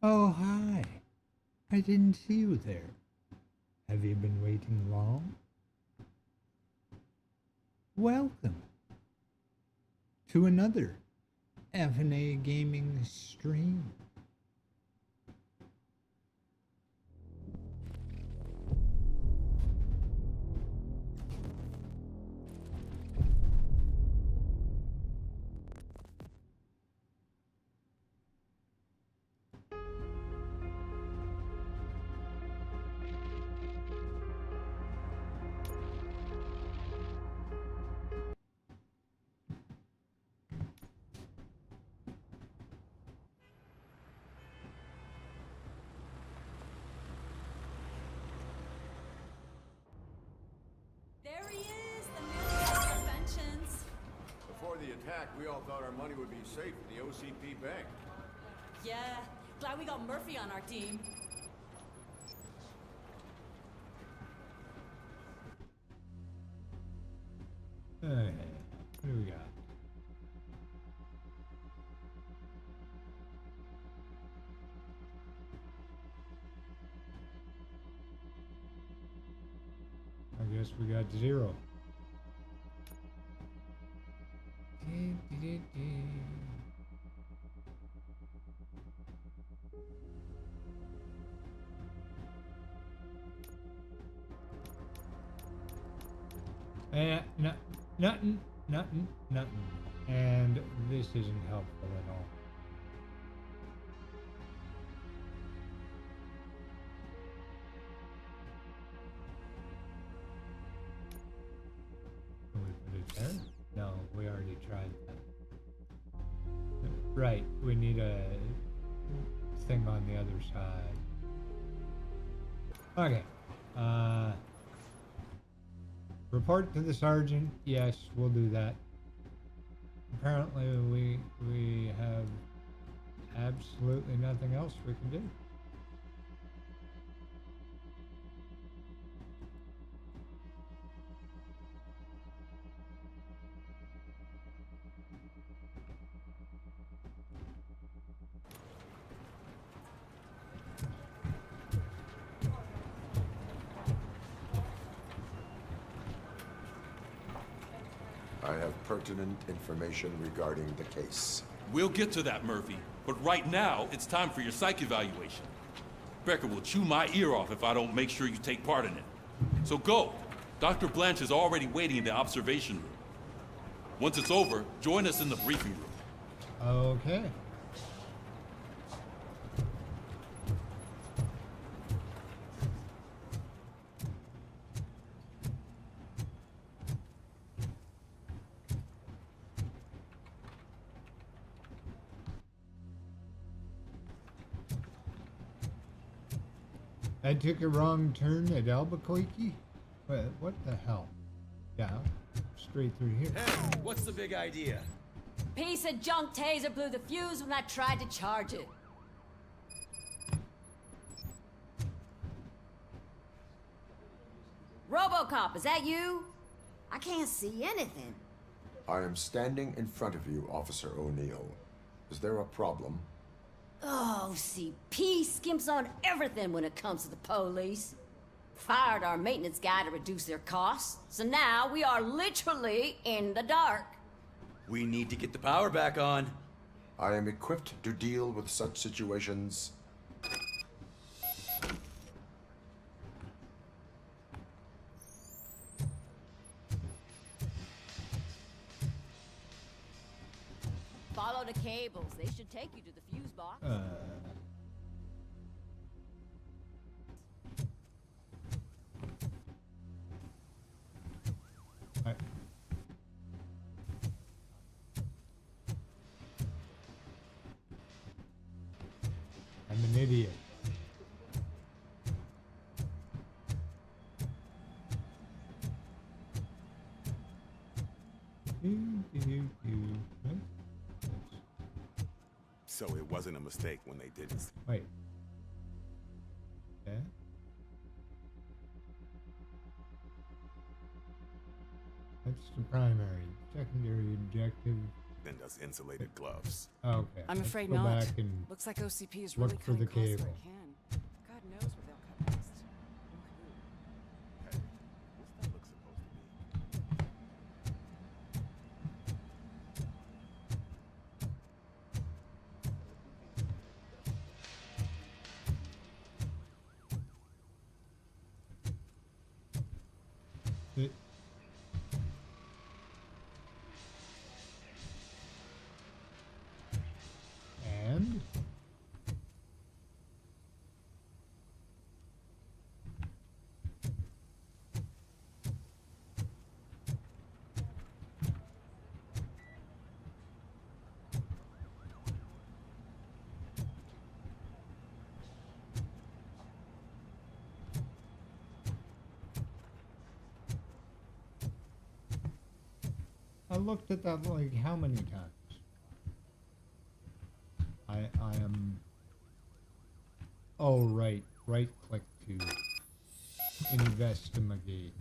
Oh, hi. I didn't see you there. Have you been waiting long? Welcome to another Effin A Gaming stream. There he is, the man of inventions. Before the attack, we all thought our money would be safe at the OCP bank. Yeah, glad we got Murphy on our team. Hey, what do we got? I guess we got 0. No, nothing. And this isn't helpful at all. Can we put it there? No, we already tried that. Right, we need a thing on the other side. Okay. Report to the sergeant. Yes, we'll do that. Apparently we have absolutely nothing else we can do. I have pertinent information regarding the case. We'll get to that, Murphy. But right now, it's time for your psych evaluation. Becker will chew my ear off if I don't make sure you take part in it. So go. Dr. Blanche is already waiting in the observation room. Once it's over, join us in the briefing room. Okay. I took a wrong turn at Albuquerque? What the hell? Yeah, straight through here. Hey, what's the big idea? Piece of junk taser blew the fuse when I tried to charge it. RoboCop, is that you? I can't see anything. I am standing in front of you, Officer O'Neill. Is there a problem? Oh, CP skimps on everything when it comes to the police. Fired our maintenance guy to reduce their costs, so now we are literally in the dark. We need to get the power back on. I am equipped to deal with such situations. Follow the cables. They should take you to the fuse box. I- I'm an idiot. Right? So it wasn't a mistake when they did it. Wait. Yeah? That's the primary. Secondary objective than does insulated gloves. Okay. I'm let's afraid go not. back and Looks like OCP is look really for the cutting costs where cable. it can. God knows where they'll cut next. Hey, what's that look supposed to be? It- And I looked at that like how many times? I am. Oh right click to investigate.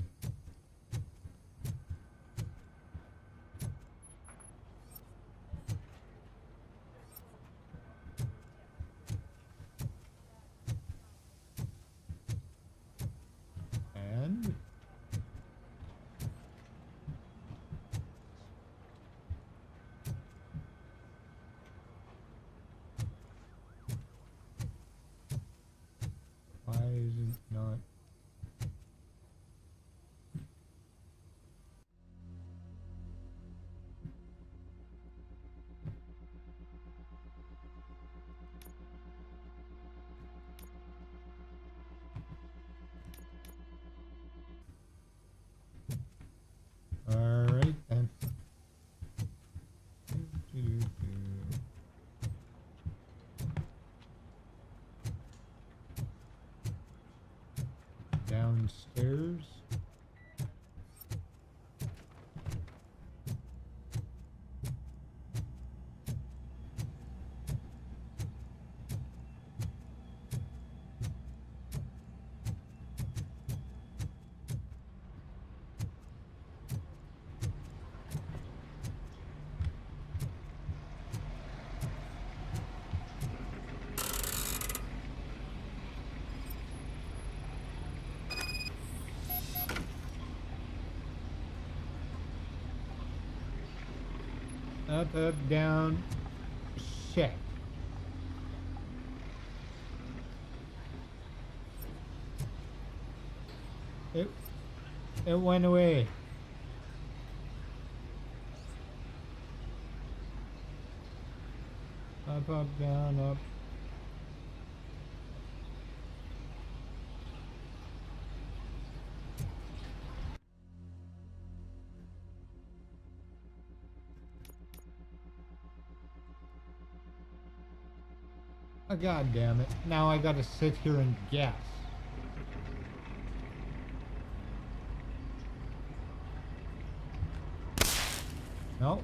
And why is it not? All right then. Downstairs. Up, up, down. Shit. It went away. Up, up, down, up. Oh, God damn it. Now I gotta sit here and guess. Nope.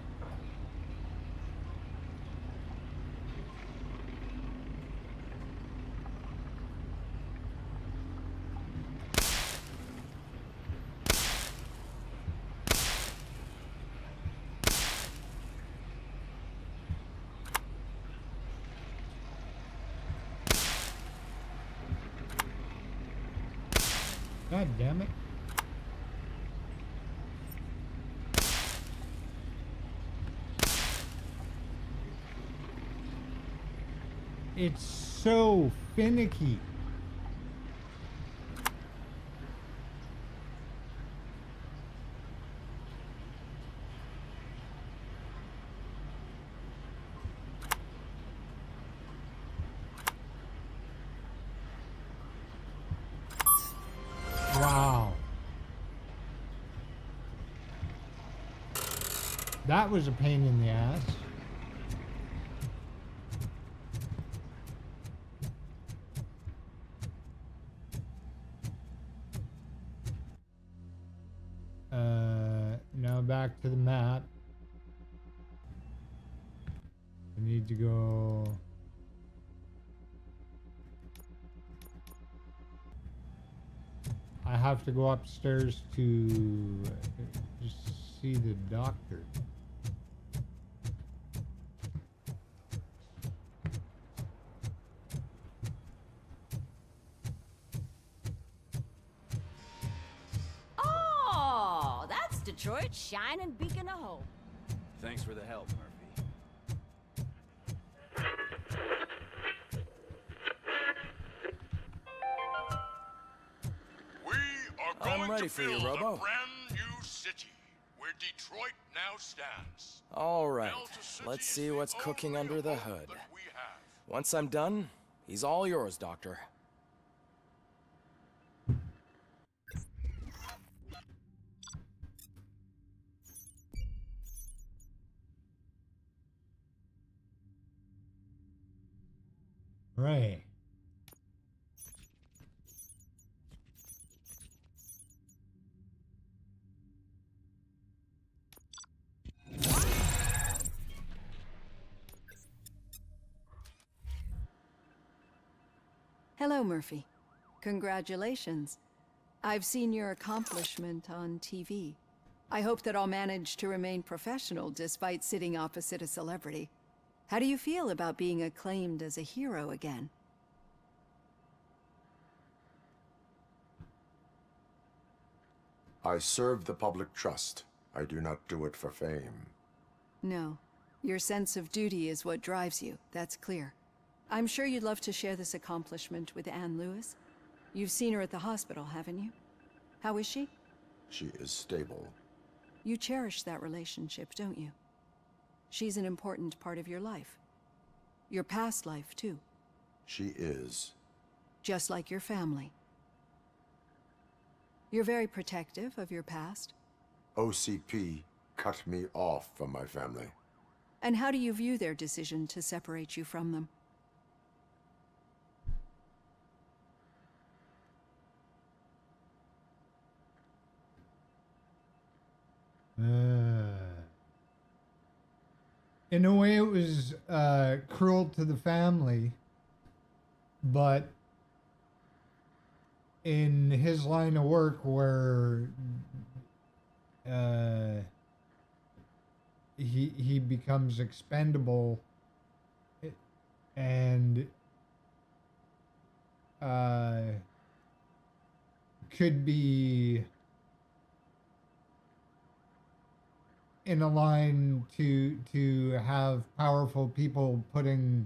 God damn it. It's so finicky. Wow. That was a pain in the ass. Now back to the map. I need to go. I have to go upstairs to just see the doctor. Detroit's shining beacon of hope. Thanks for the help, Murphy. We are I'm going ready to for you, build Robo. a brand new city where Detroit now stands. All right, Delta City let's is see the what's cooking only under the hope hood. that we have. Once I'm done, he's all yours, Doctor. Right. Hello, Murphy. Congratulations. I've seen your accomplishment on TV. I hope that I'll manage to remain professional despite sitting opposite a celebrity. How do you feel about being acclaimed as a hero again? I serve the public trust. I do not do it for fame. No. Your sense of duty is what drives you, that's clear. I'm sure you'd love to share this accomplishment with Anne Lewis. You've seen her at the hospital, haven't you? How is she? She is stable. You cherish that relationship, don't you? She's an important part of your life. Your past life, too. She is. Just like your family. You're very protective of your past. OCP cut me off from my family. And how do you view their decision to separate you from them? In a way, it was cruel to the family, but in his line of work, where he becomes expendable, and could be in a line to have powerful people putting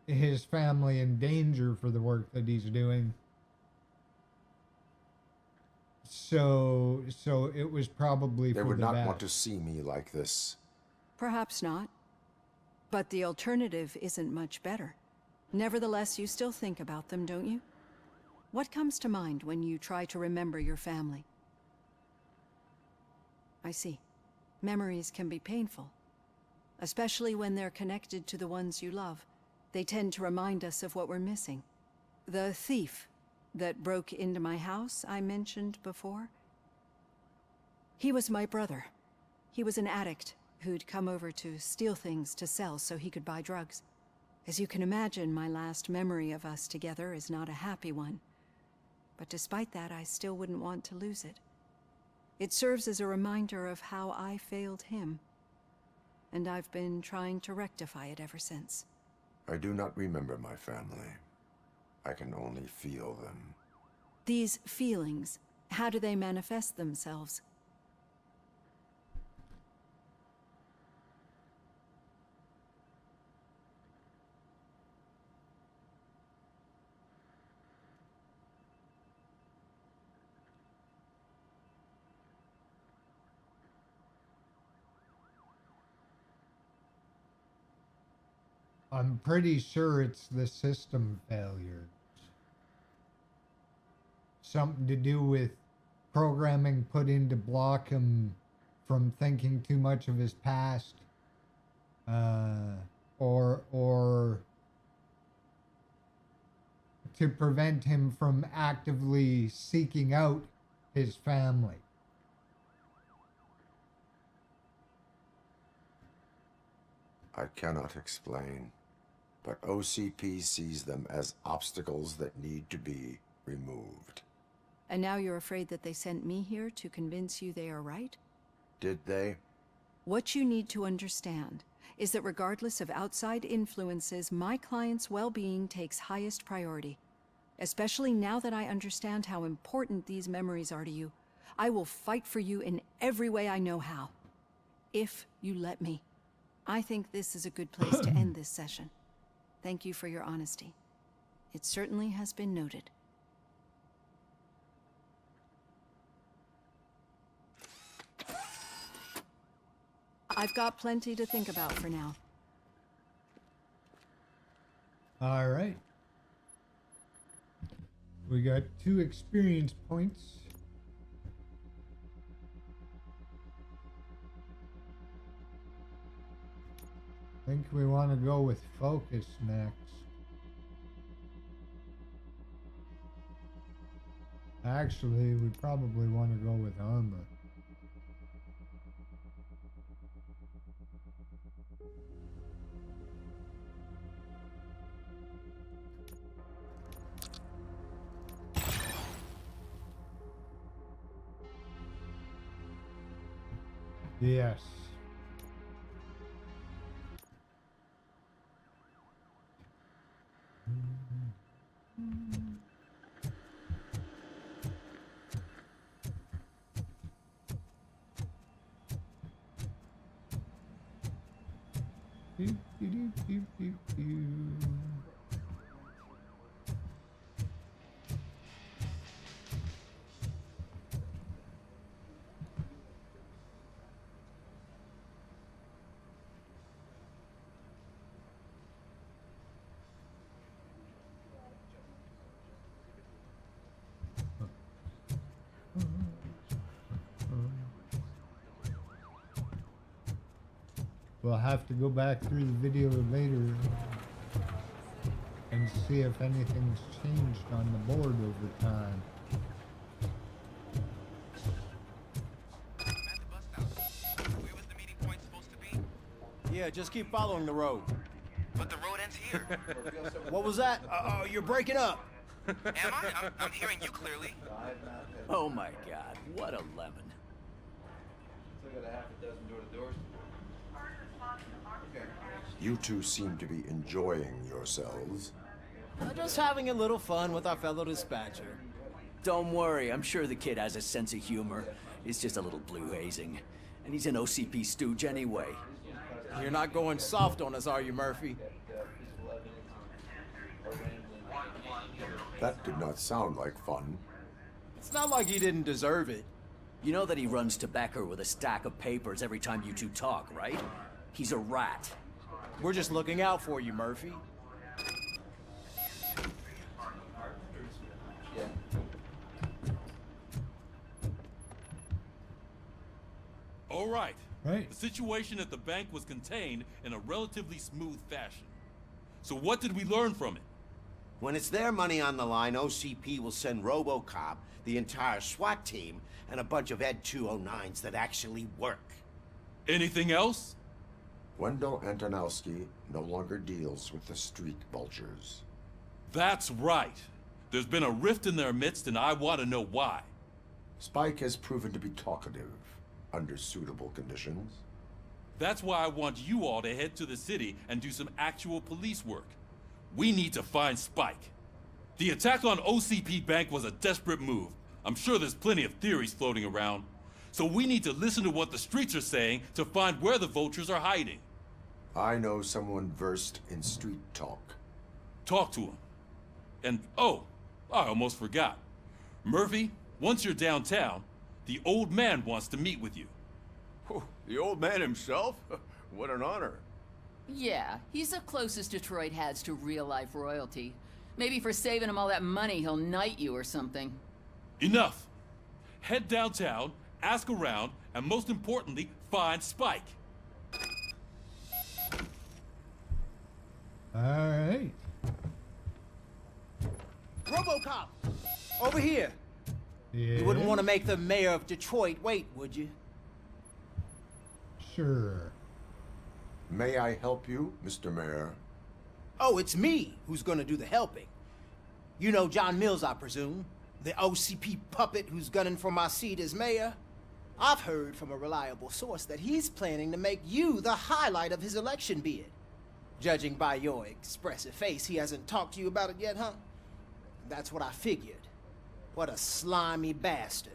his family in danger for the work that he's doing. So it was probably They for would the not best. want to see me like this. Perhaps not. But the alternative isn't much better. Nevertheless, you still think about them, don't you? What comes to mind when you try to remember your family? I see. Memories can be painful. Especially when they're connected to the ones you love. They tend to remind us of what we're missing. The thief that broke into my house I mentioned before? He was my brother. He was an addict who'd come over to steal things to sell so he could buy drugs. As you can imagine, my last memory of us together is not a happy one. But despite that, I still wouldn't want to lose it. It serves as a reminder of how I failed him. And I've been trying to rectify it ever since. I do not remember my family. I can only feel them. These feelings, how do they manifest themselves? I'm pretty sure it's the system failures. Something to do with programming put in to block him from thinking too much of his past, or to prevent him from actively seeking out his family. I cannot explain, but OCP sees them as obstacles that need to be removed. And now you're afraid that they sent me here to convince you they are right? Did they? What you need to understand is that regardless of outside influences, my client's well-being takes highest priority. Especially now that I understand how important these memories are to you, I will fight for you in every way I know how. If you let me. I think this is a good place to end this session. Thank you for your honesty. It certainly has been noted. I've got plenty to think about for now. All right. We got 2 experience points. I think we want to go with focus next. Actually, we probably want to go with armor. Yes. We'll have to go back through the video later and see if anything's changed on the board over time. Yeah, just keep following the road. But the road ends here. What was that? You're breaking up. Am I? I'm hearing you clearly. Oh my God, what a lemon. Still got a half a dozen door-to-doors. You two seem to be enjoying yourselves. Just having a little fun with our fellow dispatcher. Don't worry, I'm sure the kid has a sense of humor. It's just a little blue hazing. And he's an OCP stooge anyway. You're not going soft on us, are you, Murphy? That did not sound like fun. It's not like he didn't deserve it. You know that he runs to Becker with a stack of papers every time you two talk, right? He's a rat. We're just looking out for you, Murphy. All right. Right. The situation at the bank was contained in a relatively smooth fashion. So what did we learn from it? When it's their money on the line, OCP will send RoboCop, the entire SWAT team, and a bunch of Ed 209s that actually work. Anything else? Wendell Antonowski no longer deals with the street vultures. That's right. There's been a rift in their midst, and I want to know why. Spike has proven to be talkative under suitable conditions. That's why I want you all to head to the city and do some actual police work. We need to find Spike. The attack on OCP Bank was a desperate move. I'm sure there's plenty of theories floating around. So we need to listen to what the streets are saying to find where the vultures are hiding. I know someone versed in street talk. Talk to him. And, oh, I almost forgot. Murphy, once you're downtown, the old man wants to meet with you. Oh, the old man himself? What an honor. Yeah, he's the closest Detroit has to real-life royalty. Maybe for saving him all that money, he'll knight you or something. Enough. Head downtown, ask around, and most importantly, find Spike. All right. RoboCop! Over here! Yeah. You wouldn't want to make the mayor of Detroit wait, would you? Sure. May I help you, Mr. Mayor? Oh, it's me who's gonna do the helping. You know John Mills, I presume? The OCP puppet who's gunning for my seat as mayor? I've heard from a reliable source that he's planning to make you the highlight of his election bid. Judging by your expressive face, he hasn't talked to you about it yet, huh? That's what I figured. What a slimy bastard.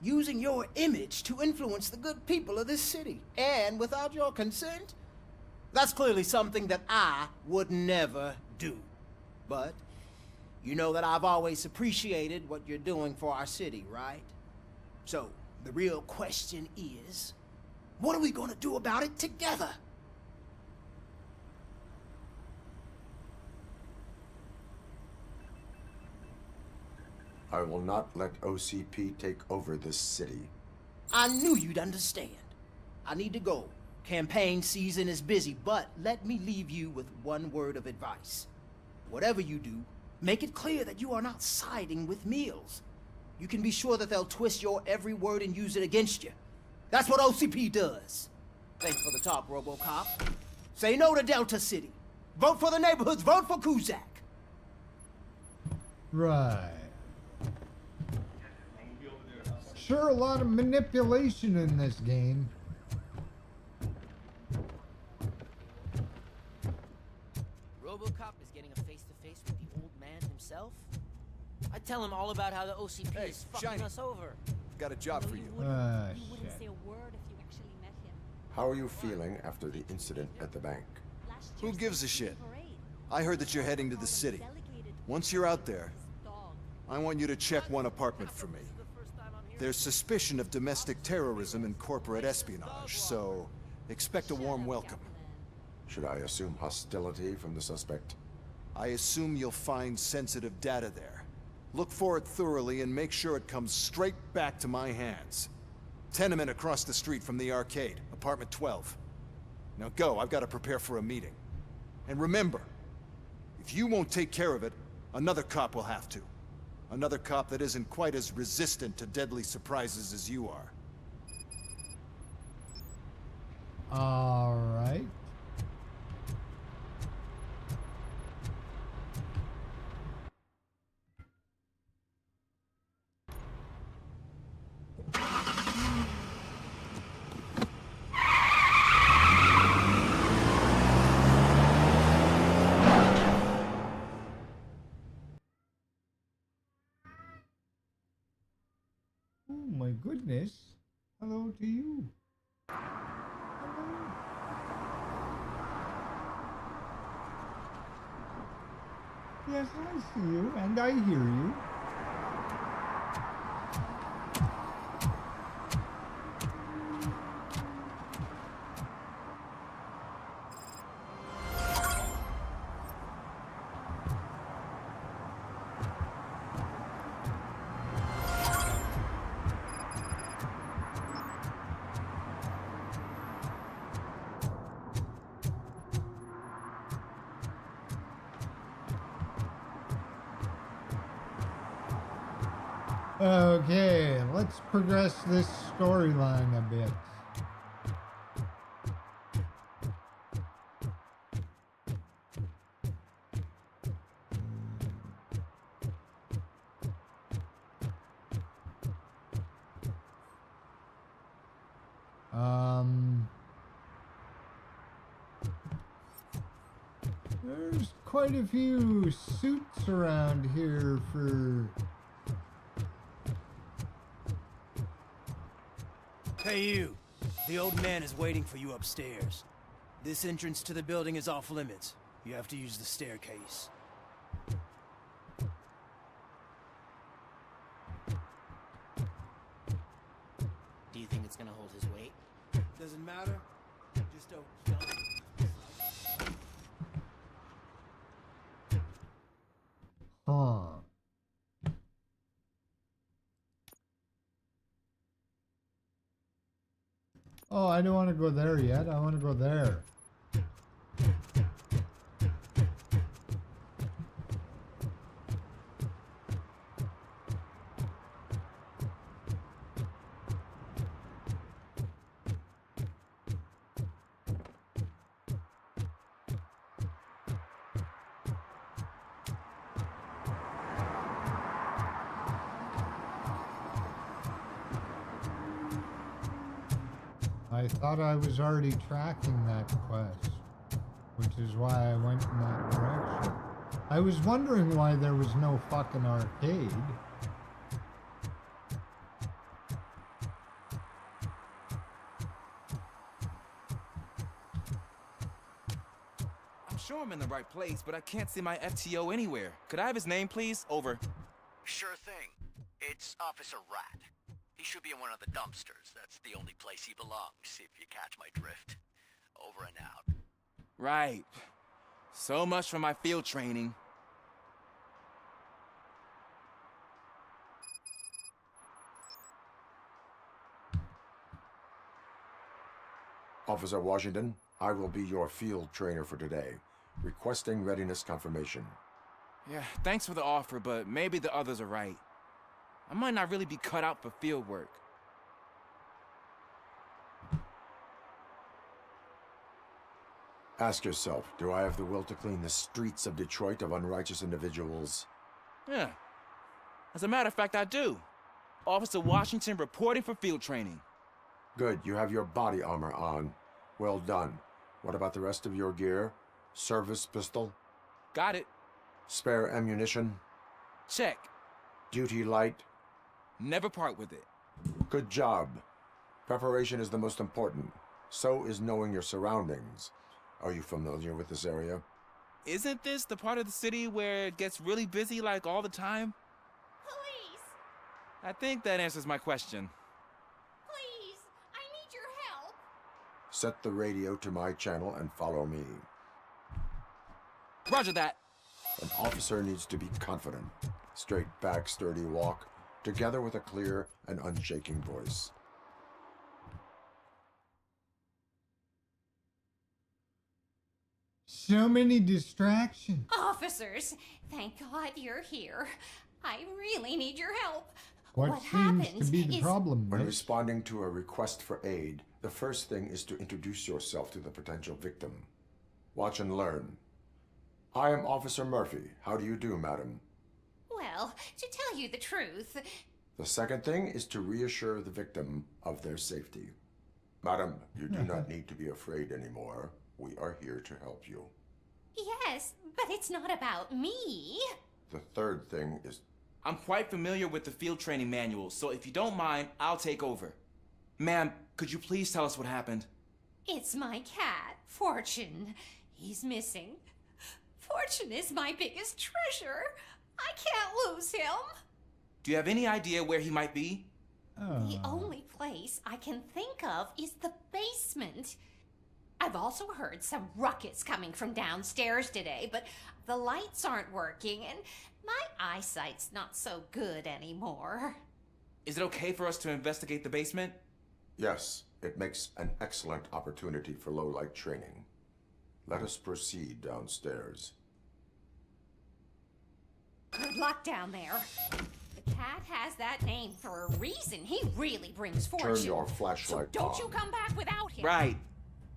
using your image to influence the good people of this city. And without your consent, that's clearly something that I would never do. But you know that I've always appreciated what you're doing for our city, right? So the real question is, what are we gonna do about it together? I will not let OCP take over this city. I knew you'd understand. I need to go. Campaign season is busy, but let me leave you with one word of advice. Whatever you do, make it clear that you are not siding with Mills. You can be sure that they'll twist your every word and use it against you. That's what OCP does. Thanks for the talk, RoboCop. Say no to Delta City. Vote for the neighborhoods. Vote for Kuzak. Right. Sure, a lot of manipulation in this game. RoboCop is getting a face-to-face with the old man himself? I tell him all about how the OCP is fucking us over. Got a job for you. Shit. Say a word if you actually met him. How are you feeling after the incident at the bank? Who gives a shit? I heard that you're heading to the city. Once you're out there, I want you to check one apartment for me. There's suspicion of domestic terrorism and corporate espionage, so expect a warm welcome. Should I assume hostility from the suspect? I assume you'll find sensitive data there. Look for it thoroughly and make sure it comes straight back to my hands. Tenement across the street from the arcade, apartment 12. Now go, I've got to prepare for a meeting. And remember, if you won't take care of it, another cop will have to. Another cop that isn't quite as resistant to deadly surprises as you are. All right. Oh my goodness. Hello to you. Hello. Yes, I see you and I hear you. Okay, let's progress this storyline a bit. There's quite a few suits around here for... Hey you, the old man is waiting for you upstairs. This entrance to the building is off limits. You have to use the staircase. Do you think it's gonna hold his weight? Doesn't matter. Just don't jump. Huh. Oh, I don't want to go there yet. I want to go there. I thought I was already tracking that quest, which is why I went in that direction. I was wondering why there was no fucking arcade. sure I'm in the right place, but I can't see my FTO anywhere. Could I have his name, please? Over. Sure thing. It's Officer Rat. He should be in one of the dumpsters. That's the only place he belongs, if you catch my drift. Over and out. Right. So much for my field training. Officer Washington, I will be your field trainer for today. Requesting readiness confirmation. Yeah, thanks for the offer, but maybe the others are right. I might not really be cut out for field work. Ask yourself, do I have the will to clean the streets of Detroit of unrighteous individuals? Yeah. As a matter of fact, I do. Officer Washington reporting for field training. Good, you have your body armor on. Well done. What about the rest of your gear? Service pistol? Got it. Spare ammunition? Check. Duty light? Never part with it. Good job. Preparation is the most important. So is knowing your surroundings. Are you familiar with this area? Isn't this the part of the city where it gets really busy like all the time? Police! I think that answers my question. Please! I need your help! Set the radio to my channel and follow me. Roger that. An officer needs to be confident. Straight back, sturdy walk, together with a clear and unshaking voice. So many distractions. Officers, thank God you're here. I really need your help. What seems to be the problem? When responding to a request for aid, the first thing is to introduce yourself to the potential victim. Watch and learn. I am Officer Murphy. How do you do, madam? Well, to tell you the truth... The second thing is to reassure the victim of their safety. Madam, you do not need to be afraid anymore. We are here to help you. Yes, but it's not about me. The third thing is... I'm quite familiar with the field training manual, so if you don't mind, I'll take over. Ma'am, could you please tell us what happened? It's my cat, Fortune. He's missing. Fortune is my biggest treasure. I can't lose him. Do you have any idea where he might be? The only place I can think of is the basement. I've also heard some ruckus coming from downstairs today, but the lights aren't working and my eyesight's not so good anymore. Is it okay for us to investigate the basement? Yes, it makes an excellent opportunity for low-light training. Let us proceed downstairs. Good luck down there. The cat has that name for a reason. He really brings fortune. Turn your flashlight so don't on. you come back without him. Right.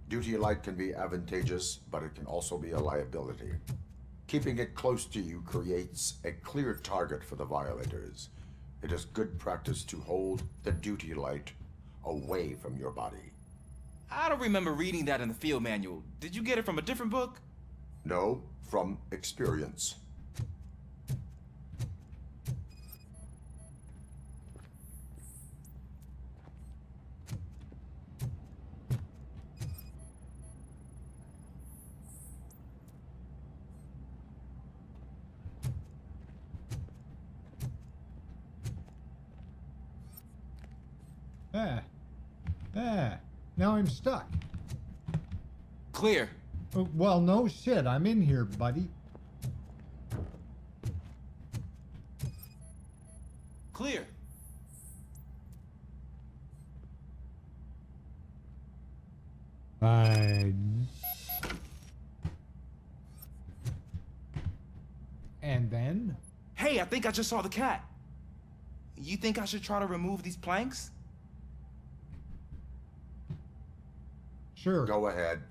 Duty light can be advantageous, but it can also be a liability. Keeping it close to you creates a clear target for the violators. It is good practice to hold the duty light away from your body. I don't remember reading that in the field manual. Did you get it from a different book? No, from experience. Now I'm stuck. Clear. Well, no shit. I'm in here, buddy. Clear. Fine. And then? Hey, I think I just saw the cat. You think I should try to remove these planks? Sure. Go ahead.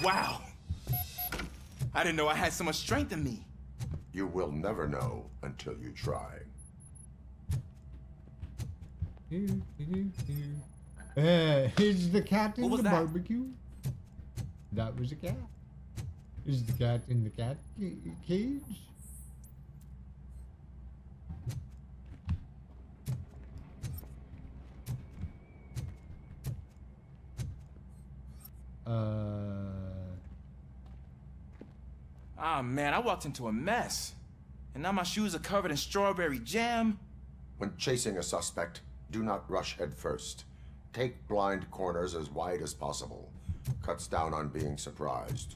Wow. I didn't know I had so much strength in me. You will never know until you try. Is the cat in the that? barbecue? That was a cat. Is the cat in the cat cage? Oh man, I walked into a mess. And now my shoes are covered in strawberry jam. When chasing a suspect, do not rush head first. Take blind corners as wide as possible. Cuts down on being surprised.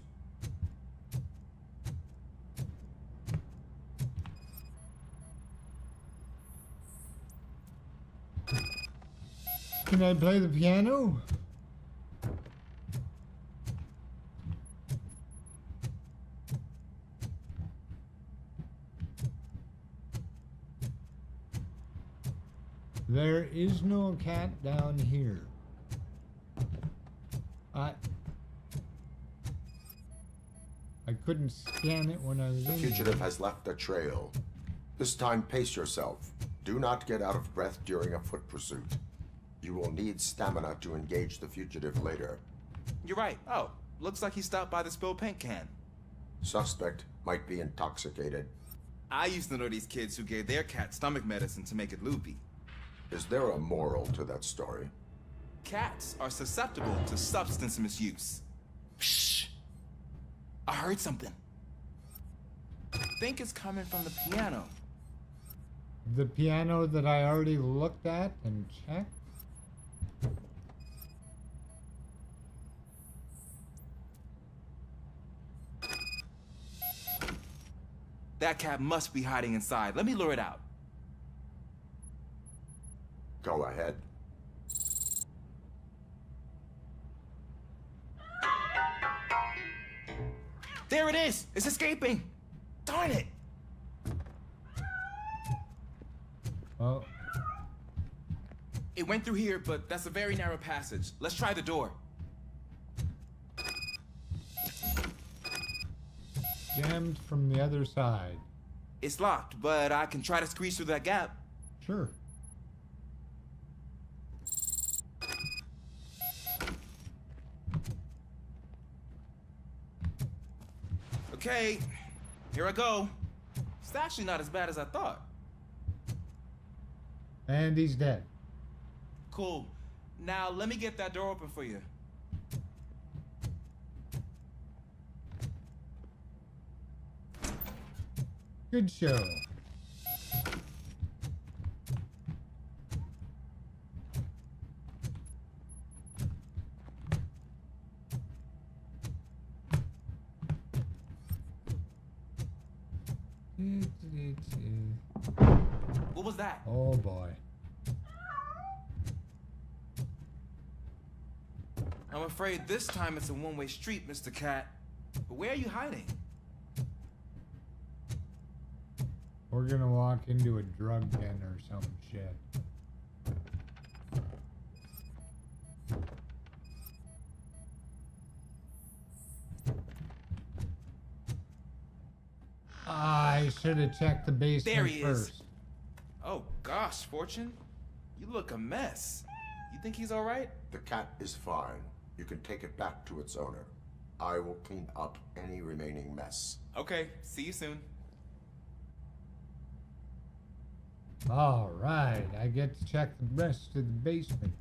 Can I play the piano? There is no cat down here. I couldn't scan it when I was The in fugitive here. has left a trail. This time, pace yourself. Do not get out of breath during a foot pursuit. You will need stamina to engage the fugitive later. You're right. Oh, looks like he stopped by the spilled paint can. Suspect might be intoxicated. I used to know these kids who gave their cat stomach medicine to make it loopy. Is there a moral to that story? Cats are susceptible to substance misuse. Shh! I heard something. I think it's coming from the piano. The piano that I already looked at and checked? That cat must be hiding inside. Let me lure it out. Go ahead. There it is! It's escaping! Darn it! Oh. It went through here, but that's a very narrow passage. Let's try the door. Jammed from the other side. It's locked, but I can try to squeeze through that gap. Sure. Okay, here I go. It's actually not as bad as I thought. And he's dead. Cool. Now let me get that door open for you. Good show. What was that? Oh boy. I'm afraid this time it's a one-way street, Mr. Cat. But where are you hiding? We're gonna walk into a drug den or some shit. I should have checked the basement There he first. is. Oh gosh, Fortune. You look a mess. You think he's alright? The cat is fine. You can take it back to its owner. I will clean up any remaining mess. Okay, see you soon. All right, I get to check the rest of the basement.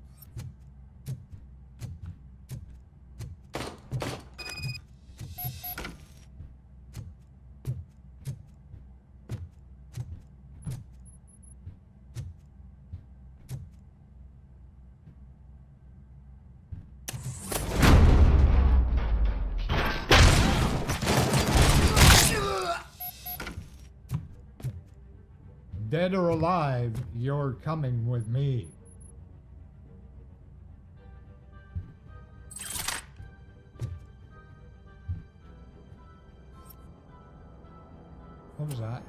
Dead or alive, you're coming with me. What was that?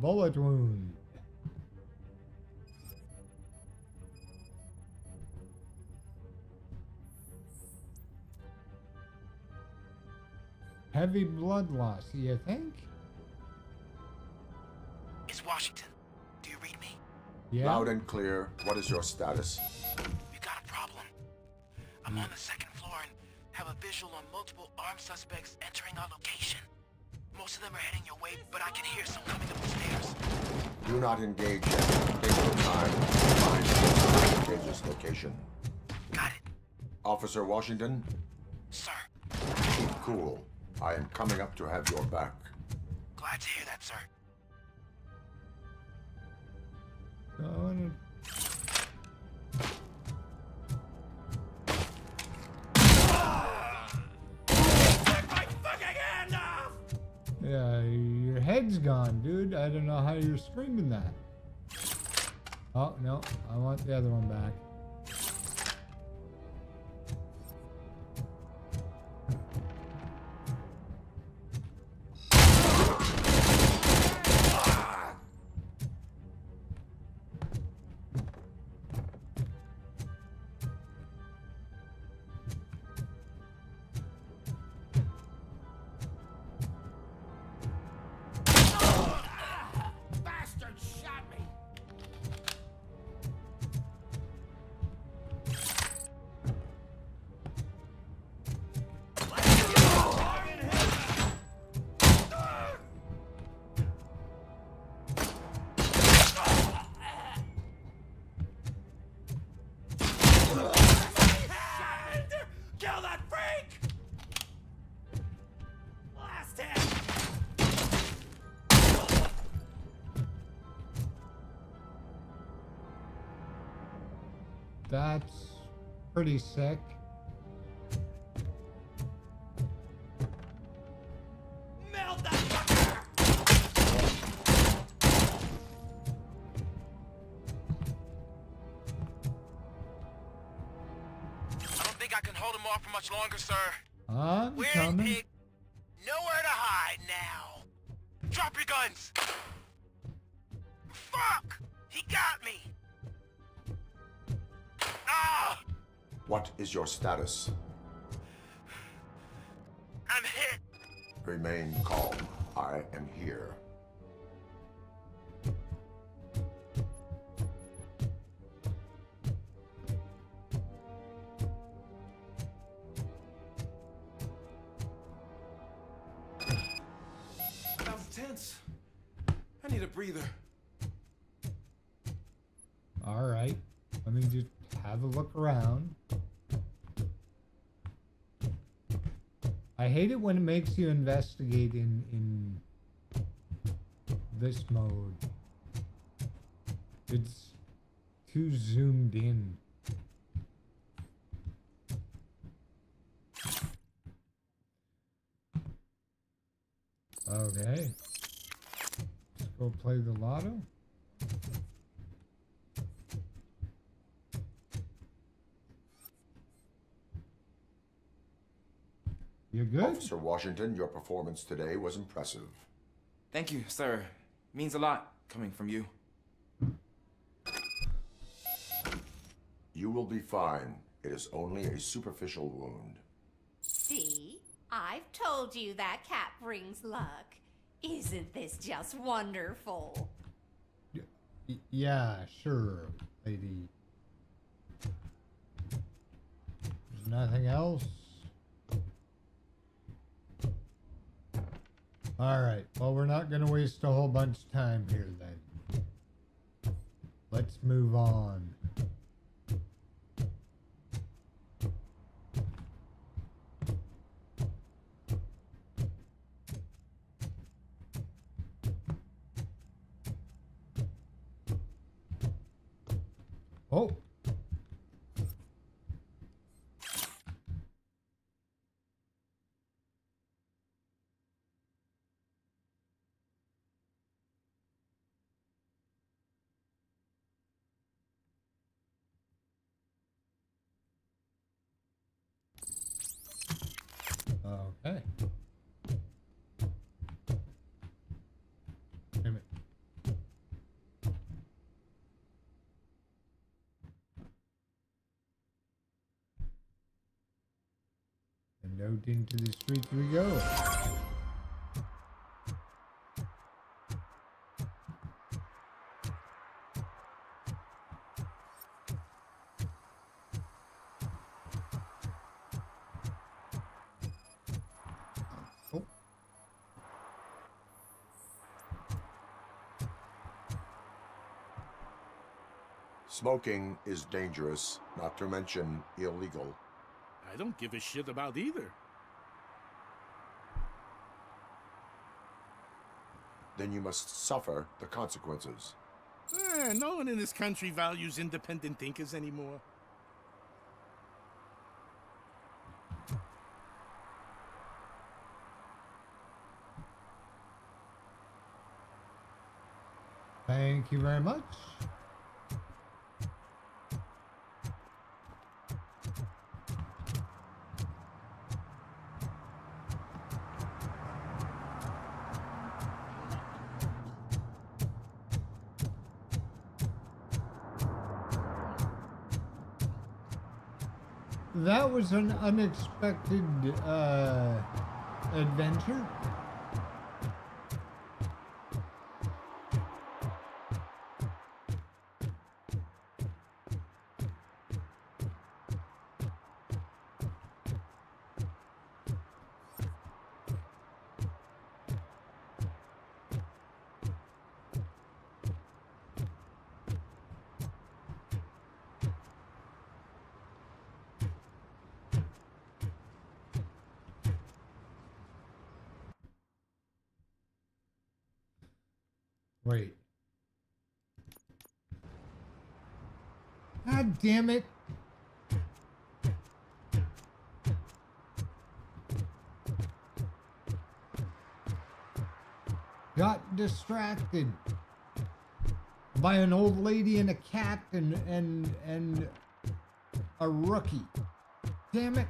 Bullet wound. Heavy blood loss, you think? It's Washington. Do you read me? Yeah. Loud and clear. What is your status? We got a problem. I'm on the second floor and have a visual on multiple armed suspects entering our location. Most of them are heading your way, but I can hear some coming up the stairs. Do not engage yet. Take your time to find the advantageous location. Got it. Officer Washington? Sir. Keep cool. I am coming up to have your back. Glad to hear that, sir. Yeah, your head's gone, dude. I don't know how you're screaming that. Oh, no. I want the other one back. Bastard shot me! Kill that freak! Blast him! That's pretty sick. Melt that fucker! I don't think I can hold him off for much longer, sir. I'm We're in coming. pig. Nowhere to hide now. Drop your guns. Fuck! He got me. Ah! What is your status? I'm hit. Remain calm. I am here. That was tense. I need a breather. All right. Let me just have a look around. I hate it when it makes you investigate in this mode. It's too zoomed in. Okay. Let's go play the lotto. You good? Officer Washington, your performance today was impressive. Thank you, sir. Means a lot coming from you. You will be fine. It is only a superficial wound. See? I've told you that cat brings luck. Isn't this just wonderful? Yeah, sure, lady. There's nothing else. Alright, well, we're not going to waste a whole bunch of time here then. Let's move on. Oh! Okay. Wait a minute. And out into the streets we go. Smoking is dangerous, not to mention illegal. I don't give a shit about either. Then you must suffer the consequences. No one in this country values independent thinkers anymore. Thank you very much. That was an unexpected adventure. Wait. God damn it. Got distracted by an old lady and a cat and a rookie. Damn it.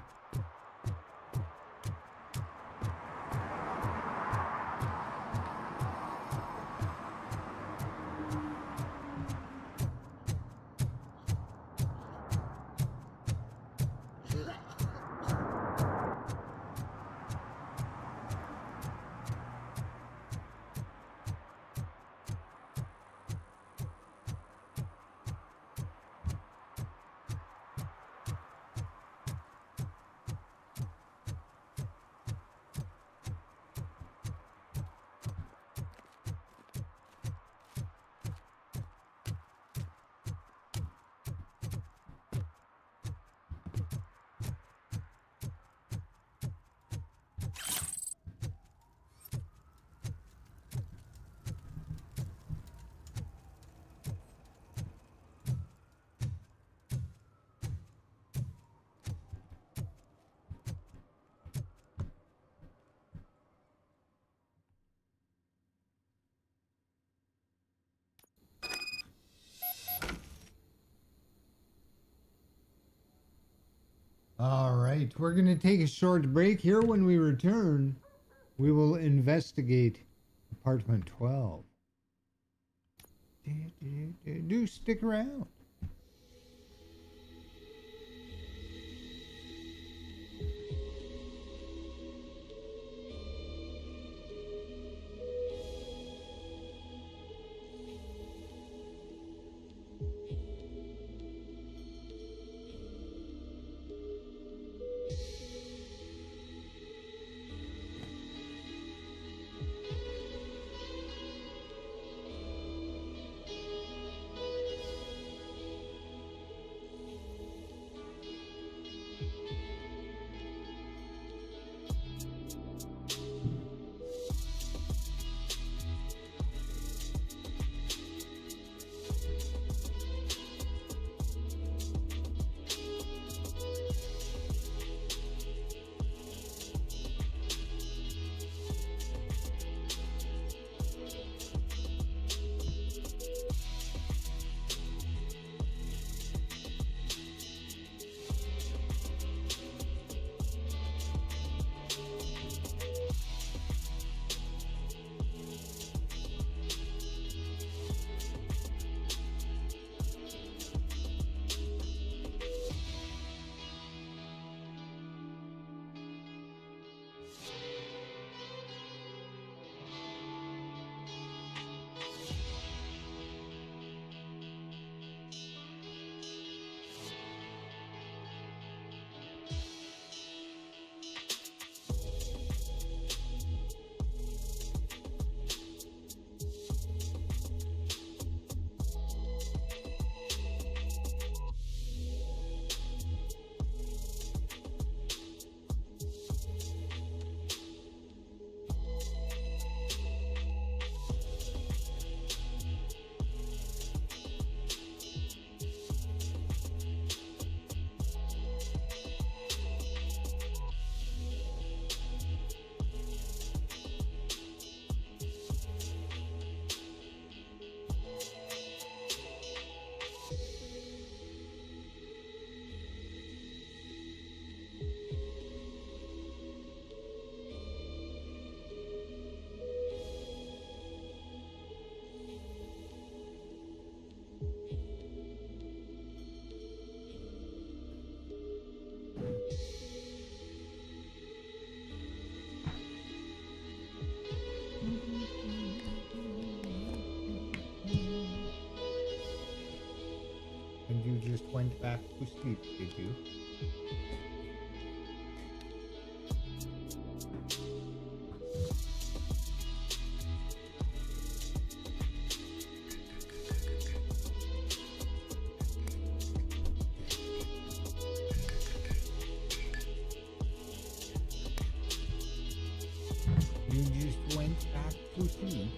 All right, we're going to take a short break here. When we return, we will investigate apartment 12. Do stick around. and you just went back to sleep, did you? You just went back to sleep.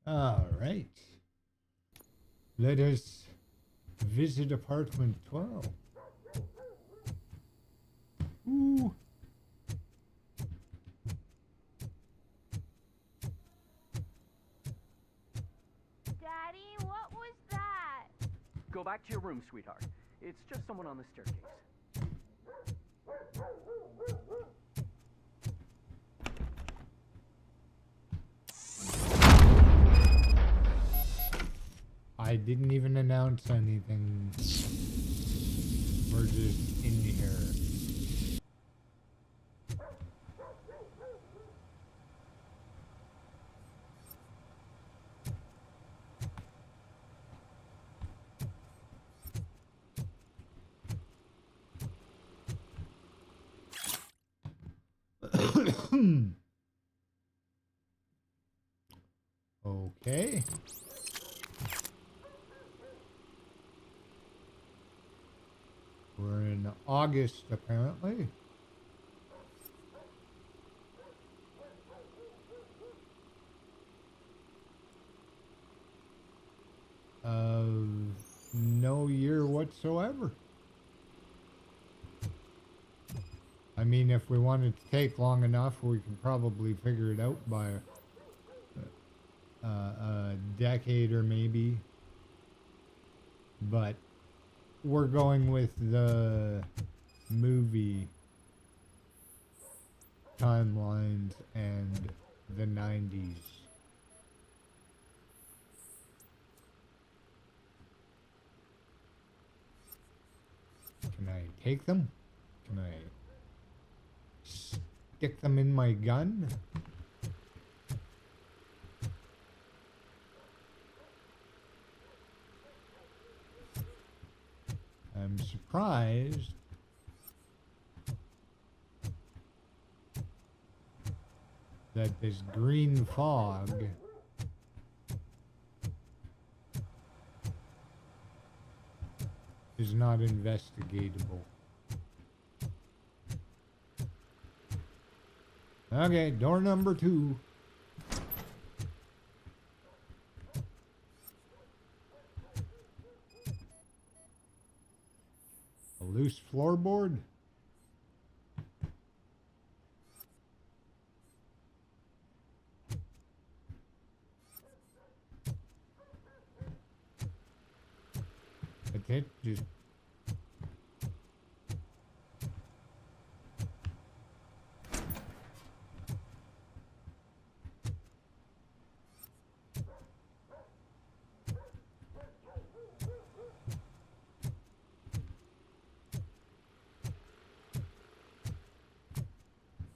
All right. Let us visit apartment 12. Ooh. Daddy, what was that? Go back to your room, sweetheart. It's just someone on the staircase. I didn't even announce anything. We're just in here. Okay. We're in August, apparently. Of no year whatsoever. I mean, if we wanted to take long enough, we could probably figure it out by a decade or maybe. But we're going with the movie timelines and the 90s. Can I take them? Can I stick them in my gun? I'm surprised that this green fog is not investigatable. Okay, door number 2. A loose floorboard? Okay, just...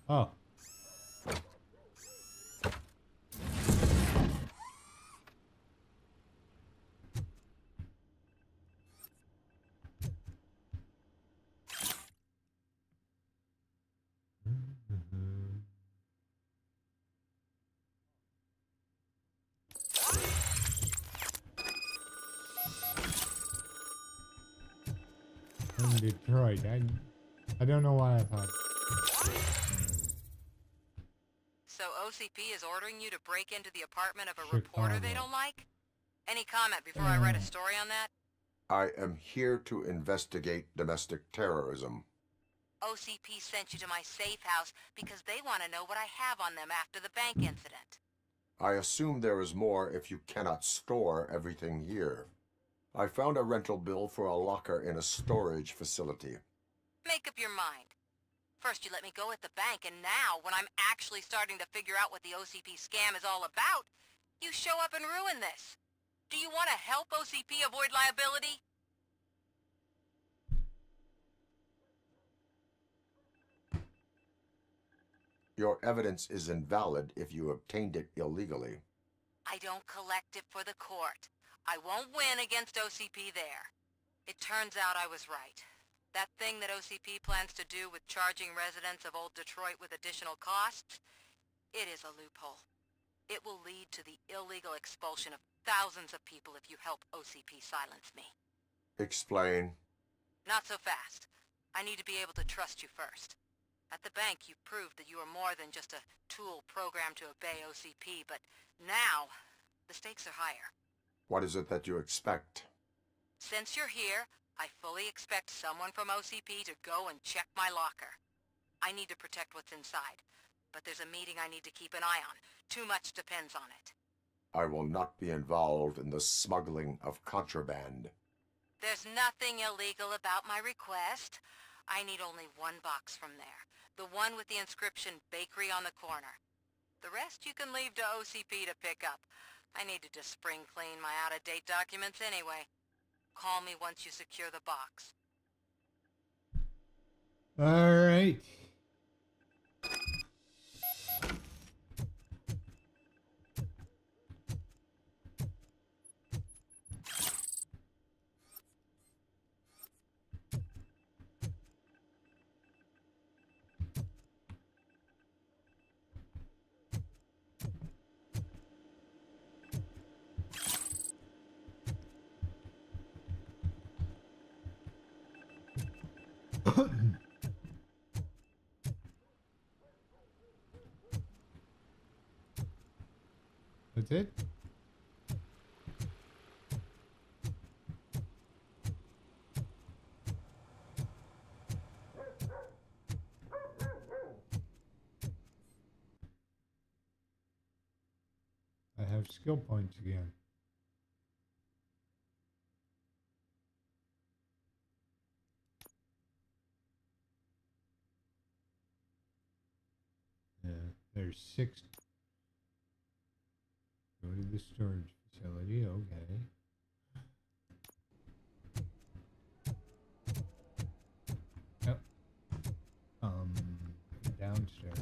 Oh. From Detroit. I don't know why I thought. So OCP is ordering you to break into the apartment of a reporter they don't like? Any comment before I write a story on that? I am here to investigate domestic terrorism. OCP sent you to my safe house because they want to know what I have on them after the bank incident. I assume there is more if you cannot store everything here. I found a rental bill for a locker in a storage facility. Make up your mind. First you let me go at the bank, and now, when I'm actually starting to figure out what the OCP scam is all about, you show up and ruin this. Do you want to help OCP avoid liability? Your evidence is invalid if you obtained it illegally. I don't collect it for the court. I won't win against OCP there. It turns out I was right. That thing that OCP plans to do with charging residents of Old Detroit with additional costs, it is a loophole. It will lead to the illegal expulsion of thousands of people if you help OCP silence me. Explain. Not so fast. I need to be able to trust you first. At the bank, you proved that you are more than just a tool programmed to obey OCP, but now, The stakes are higher. What is it that you expect? Since you're here, I fully expect someone from OCP to go and check my locker. I need to protect what's inside, but there's a meeting I need to keep an eye on. Too much depends on it. I will not be involved in the smuggling of contraband. There's nothing illegal about my request. I need only one box from there. The one with the inscription Bakery on the corner. The rest you can leave to OCP to pick up. I need to just spring clean my out-of-date documents anyway. Call me once you secure the box. All right. That's it? I have skill points again. Yeah, there's 6. Go to the storage facility, okay. Yep. Downstairs.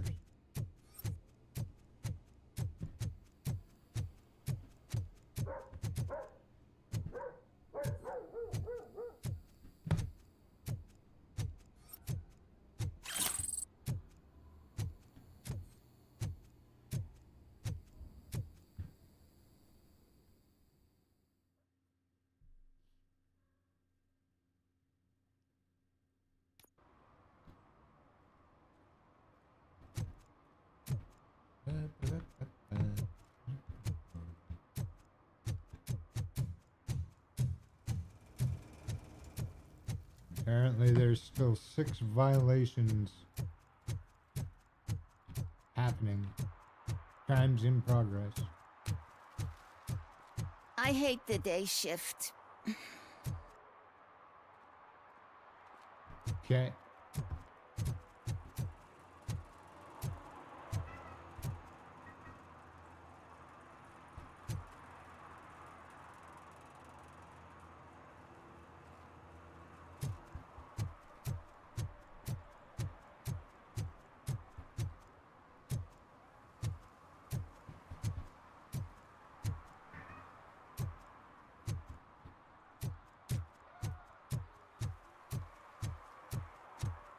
Apparently there's still 6 violations happening. Crimes in progress. I hate the day shift. Okay.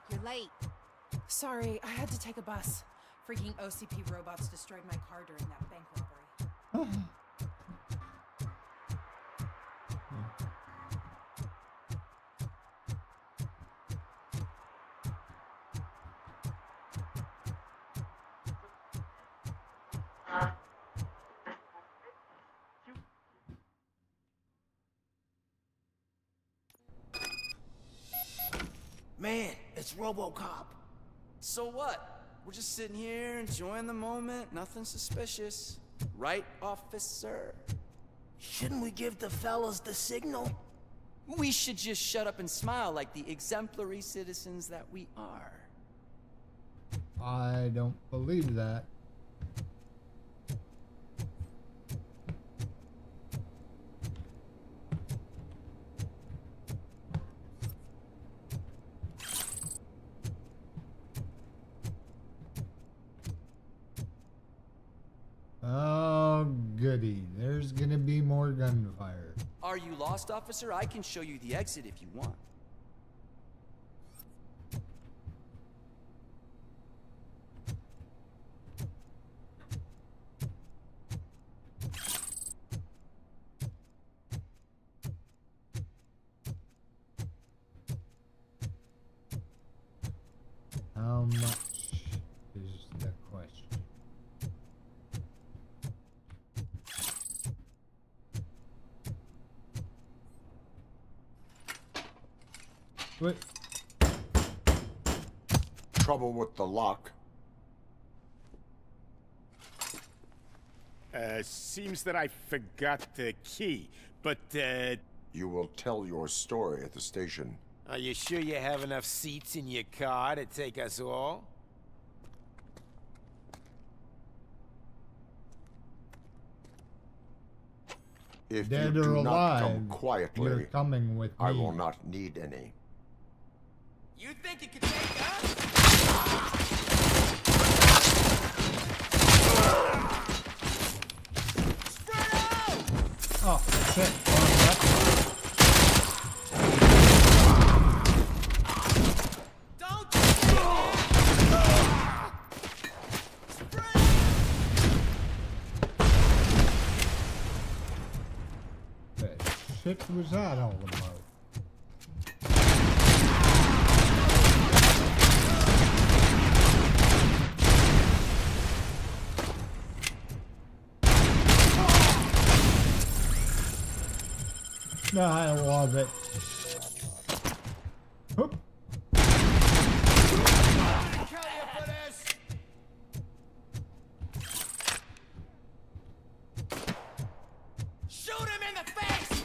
You're late. Sorry, I had to take a bus. Freaking OCP robots destroyed my car during that bank robbery. Man, it's RoboCop. So what? We're just sitting here enjoying the moment. Nothing suspicious. Right, officer? Shouldn't we give the fellas the signal? We should just shut up and smile like the exemplary citizens that we are. I don't believe that. Oh, goody. There's gonna be more gunfire. Are you lost, officer? I can show you the exit if you want. How much is the question? What? Trouble with the lock? Seems that I forgot the key, but, You will tell your story at the station. Are you sure you have enough seats in your car to take us all? If Dead you or do not come alive, quietly, you're coming with I me. will not need any. You think you can take us? Oh, shit. Shit was that all about? No, I love it. Oop. Shoot him in the face!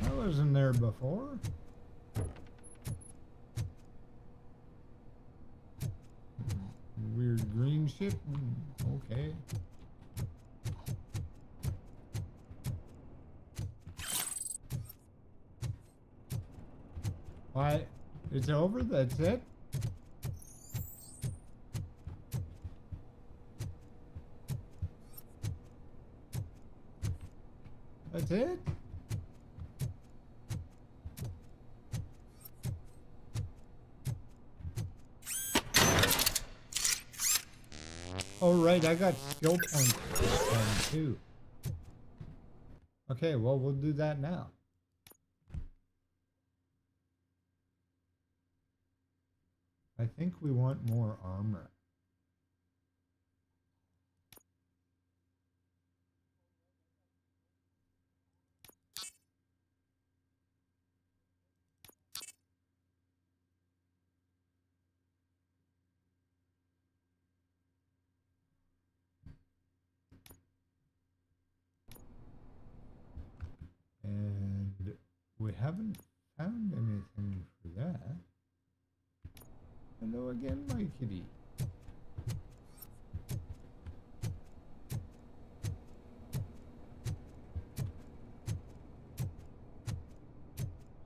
I wasn't there before. Weird green ship? Okay. Why? It's over? That's it? That's it? Oh, right, I got skill points this time, too. Okay, well, we'll do that now. I think we want more armor. And we haven't found anything for that. Hello again, my kitty.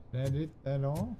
Is that it? That all?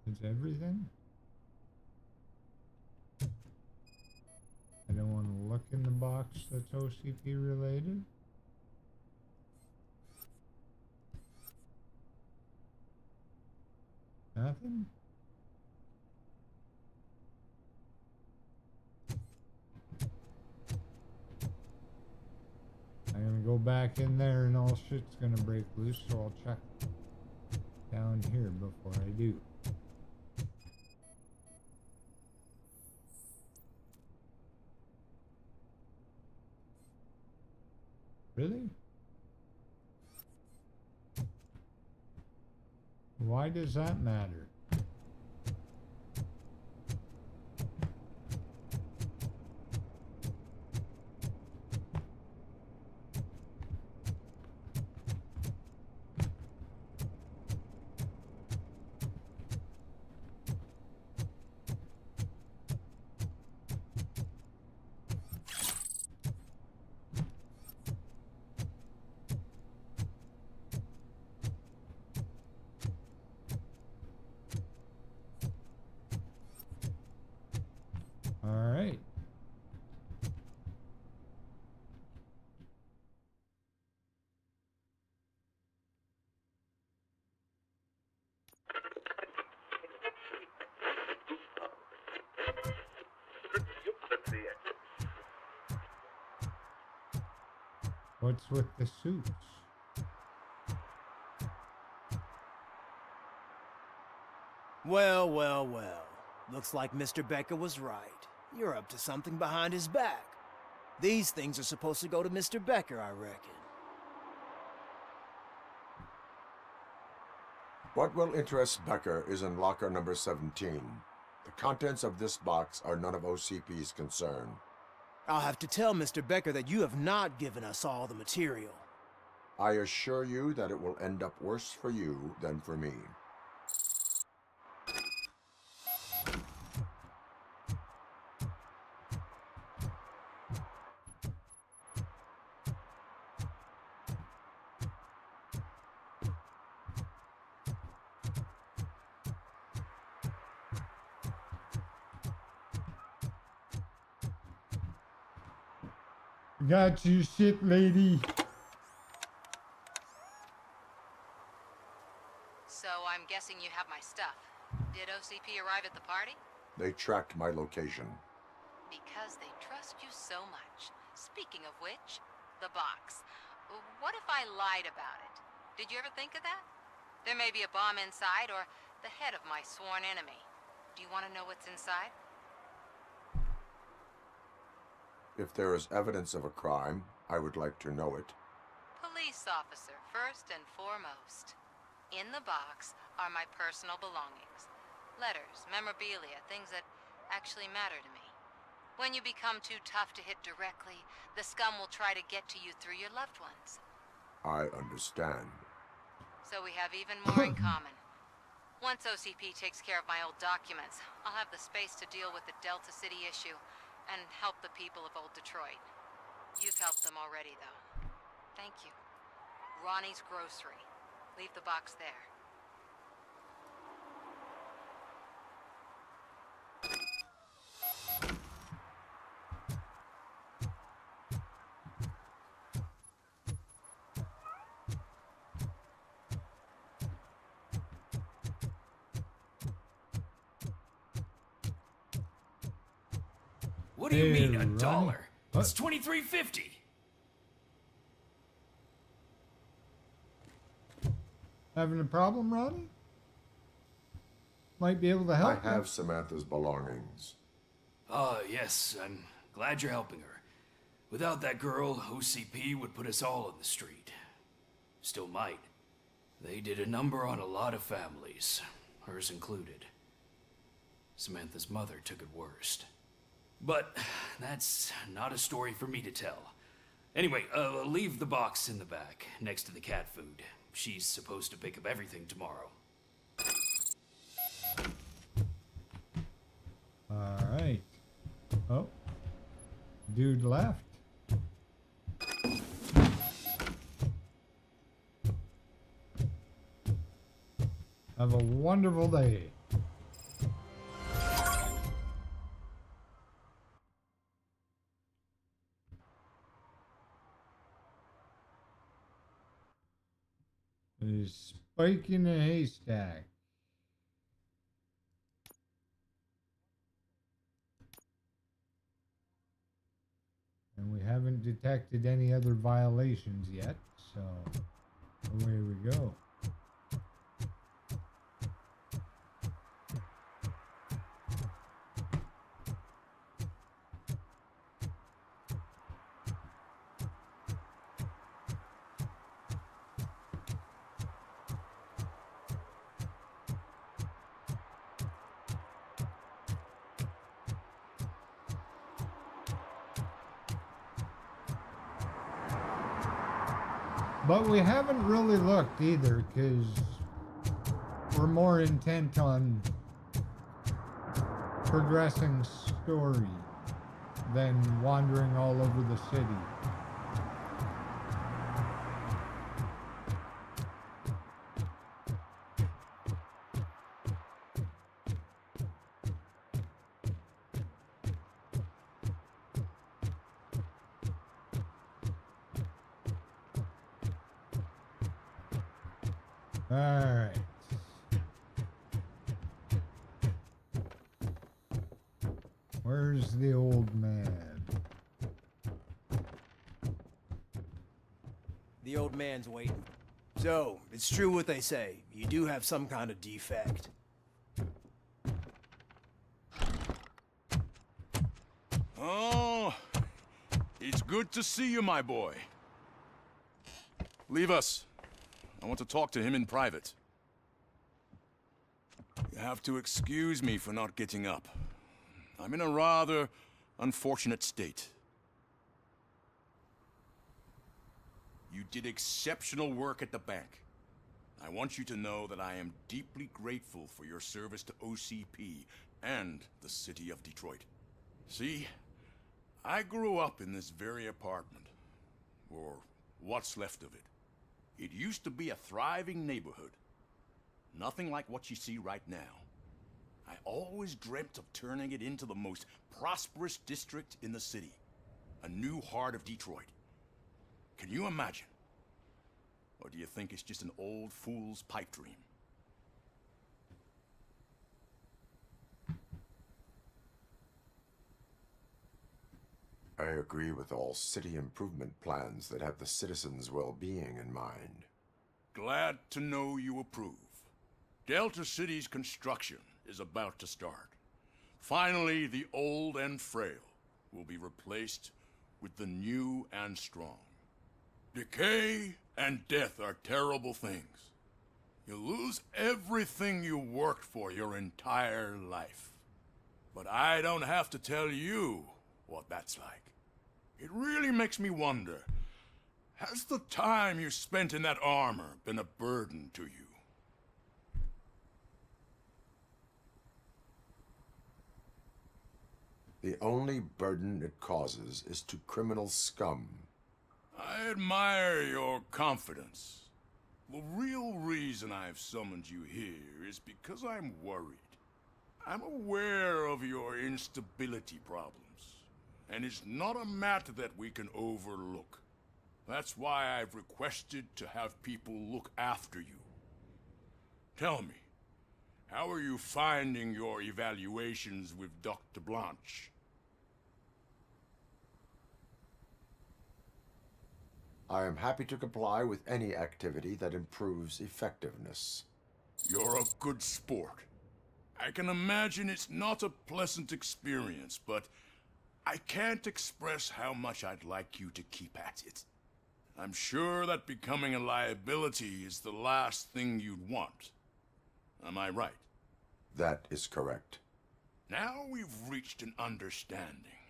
Is everything? I don't want to look in the box that's OCP related. Nothing? I'm gonna go back in there and all shit's gonna break loose, so I'll check down here before I do. Really? Why does that matter? What's with the suits? Well, well, well. Looks like Mr. Becker was right. You're up to something behind his back. These things are supposed to go to Mr. Becker, I reckon. What will interest Becker is in locker number 17. The contents of this box are none of OCP's concern. I'll have to tell Mr. Becker that you have not given us all the material. I assure you that it will end up worse for you than for me. Got you, shit lady. So I'm guessing you have my stuff. Did OCP arrive at the party? They tracked my location. Because they trust you so much. Speaking of which, the box. What if I lied about it? Did you ever think of that? There may be a bomb inside or the head of my sworn enemy. Do you want to know what's inside? If there is evidence of a crime, I would like to know it. Police officer, first and foremost. In the box are my personal belongings. Letters, memorabilia, things that actually matter to me. When you become too tough to hit directly, the scum will try to get to you through your loved ones. I understand. So we have even more in common. Once OCP takes care of my old documents, I'll have the space to deal with the Delta City issue and help the people of Old Detroit. You've helped them already, though. Thank you. Ronnie's Grocery. Leave the box there. What do you mean, Hey, $1? Ronnie. It's $23.50. Having a problem, Ronnie? Might be able to help. I have Samantha's belongings. Yes, I'm glad you're helping her. Without that girl, OCP would put us all on the street. Still might. They did a number on a lot of families, hers included. Samantha's mother took it worst. But that's not a story for me to tell. Anyway, leave the box in the back, next to the cat food. She's supposed to pick up everything tomorrow. All right. Oh, dude left. Have a wonderful day. There's spike in a haystack. And we haven't detected any other violations yet, so away we go. But we haven't really looked either, because we're more intent on progressing story than wandering all over the city. Alright. Where's the old man? The old man's waiting. So, it's true what they say. You do have some kind of defect. Oh, it's good to see you, my boy. Leave us. I want to talk to him in private. You have to excuse me for not getting up. I'm in a rather unfortunate state. You did exceptional work at the bank. I want you to know that I am deeply grateful for your service to OCP and the city of Detroit. See, I grew up in this very apartment, or what's left of it. It used to be a thriving neighborhood. Nothing like what you see right now. I always dreamt of turning it into the most prosperous district in the city. A new heart of Detroit. Can you imagine? Or do you think it's just an old fool's pipe dream? I agree with all city improvement plans that have the citizens' well-being in mind. Glad to know you approve. Delta City's construction is about to start. Finally, the old and frail will be replaced with the new and strong. Decay and death are terrible things. You lose everything you worked for your entire life. But I don't have to tell you what that's like. It really makes me wonder, has the time you spent in that armor been a burden to you? The only burden it causes is to criminal scum. I admire your confidence. The real reason I've summoned you here is because I'm worried. I'm aware of your instability problems, and it's not a matter that we can overlook. That's why I've requested to have people look after you. Tell me, how are you finding your evaluations with Dr. Blanche? I am happy to comply with any activity that improves effectiveness. You're a good sport. I can imagine it's not a pleasant experience, but I can't express how much I'd like you to keep at it. I'm sure that becoming a liability is the last thing you'd want. Am I right? That is correct. Now we've reached an understanding.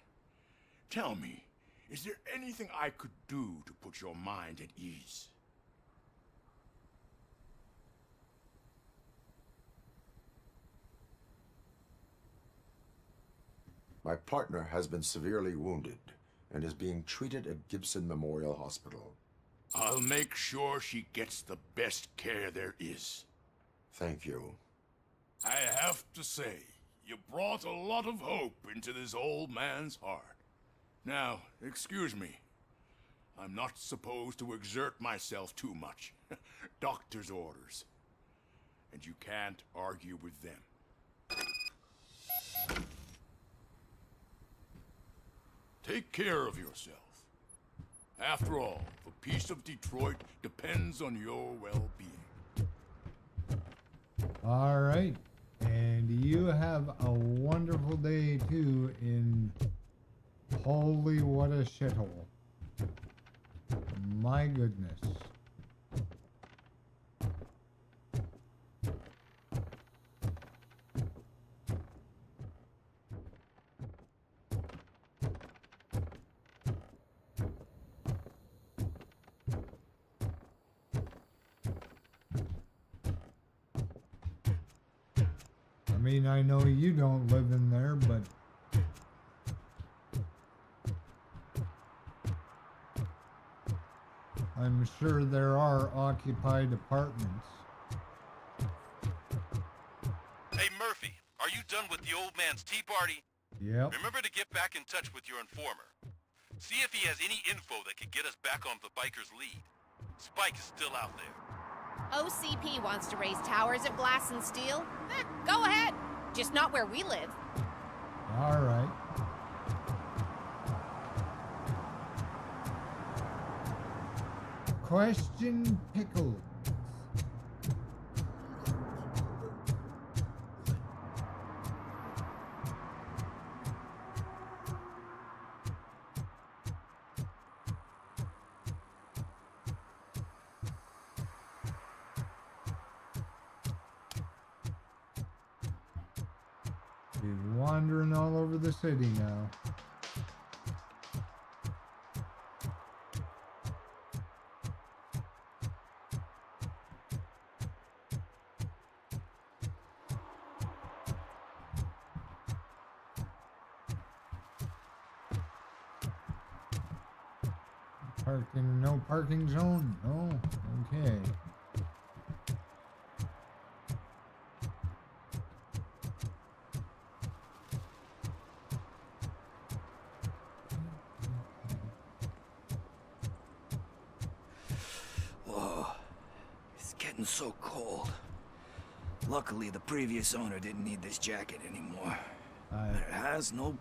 Tell me, is there anything I could do to put your mind at ease? My partner has been severely wounded and is being treated at Gibson Memorial Hospital. I'll make sure she gets the best care there is. Thank you. I have to say, you brought a lot of hope into this old man's heart. Now, excuse me. I'm not supposed to exert myself too much. Doctor's orders. And you can't argue with them. Take care of yourself. After all, the peace of Detroit depends on your well-being. All right. And you have a wonderful day, too, in holy what a shithole. My goodness. I mean, I know you don't live in there, but I'm sure there are occupied apartments. Hey, Murphy, are you done with the old man's tea party? Yep. Remember to get back in touch with your informer. See if he has any info that could get us back on the biker's lead. Spike is still out there. OCP wants to raise towers at Glass and Steel. Go ahead. Just not where we live. All right. Question pickle. He's wandering all over the city now. Parking, no parking zone? No? Okay. Whoa. It's getting so cold. Luckily, the previous owner didn't need this jacket anymore. It has no...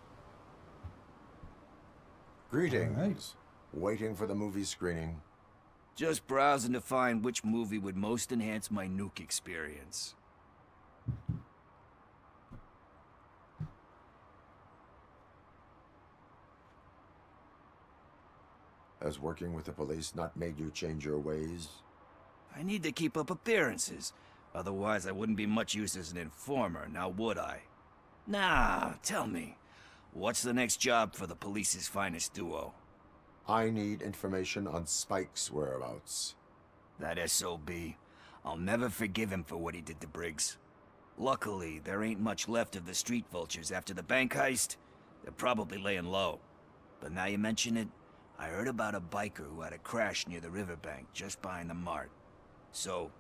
Greetings. Waiting for the movie screening. Just browsing to find which movie would most enhance my nuke experience. Has working with the police not made you change your ways? I need to keep up appearances. Otherwise, I wouldn't be much use as an informer, now would I? Nah, tell me. What's the next job for the police's finest duo? I need information on Spike's whereabouts. That SOB. I'll never forgive him for what he did to Briggs. Luckily, there ain't much left of the street vultures after the bank heist. They're probably laying low. But now you mention it, I heard about a biker who had a crash near the riverbank just behind the mart. So,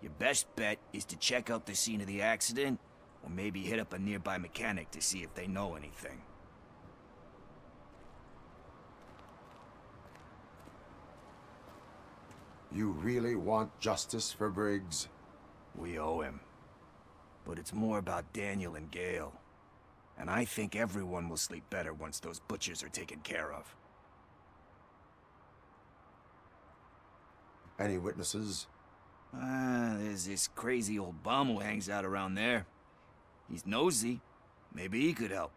your best bet is to check out the scene of the accident, or maybe hit up a nearby mechanic to see if they know anything. You really want justice for Briggs? We owe him. But it's more about Daniel and Gale. And I think everyone will sleep better once those butchers are taken care of. Any witnesses? There's this crazy old bum who hangs out around there. He's nosy. Maybe he could help.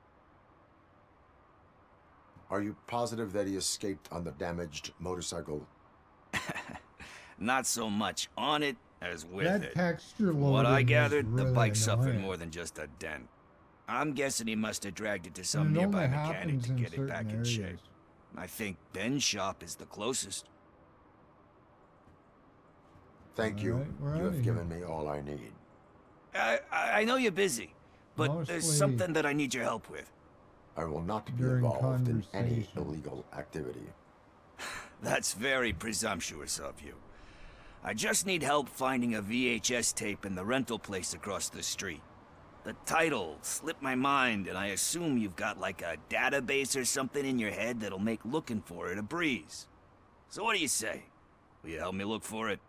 Are you positive that he escaped on the damaged motorcycle? Not so much on it as with That it. texture From what I loading is gathered, the really bike suffered annoying. more than just a dent. I'm guessing he must have dragged it to some And it nearby only mechanic happens to in get it back certain in shape. areas. I think Ben's shop is the closest. Thank you. Alright, we're You outta have here. given me all I need. I know you're busy, but there's Mostly something that I need your help with. I will not be During involved in any conversation. illegal activity. That's very presumptuous of you. I just need help finding a VHS tape in the rental place across the street. The title slipped my mind, and I assume you've got like a database or something in your head that'll make looking for it a breeze. So what do you say? Will you help me look for it?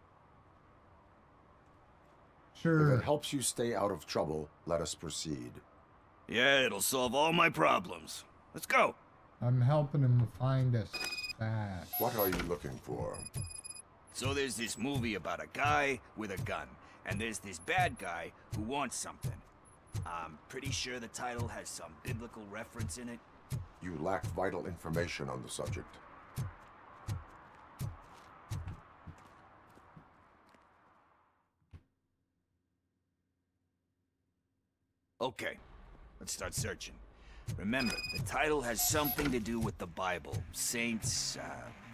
Sure. If it helps you stay out of trouble, let us proceed. Yeah, it'll solve all my problems. Let's go. I'm helping him find a stash. What are you looking for? So there's this movie about a guy with a gun, and there's this bad guy who wants something. I'm pretty sure the title has some biblical reference in it. You lack vital information on the subject. Okay, let's start searching. Remember, the title has something to do with the Bible, saints,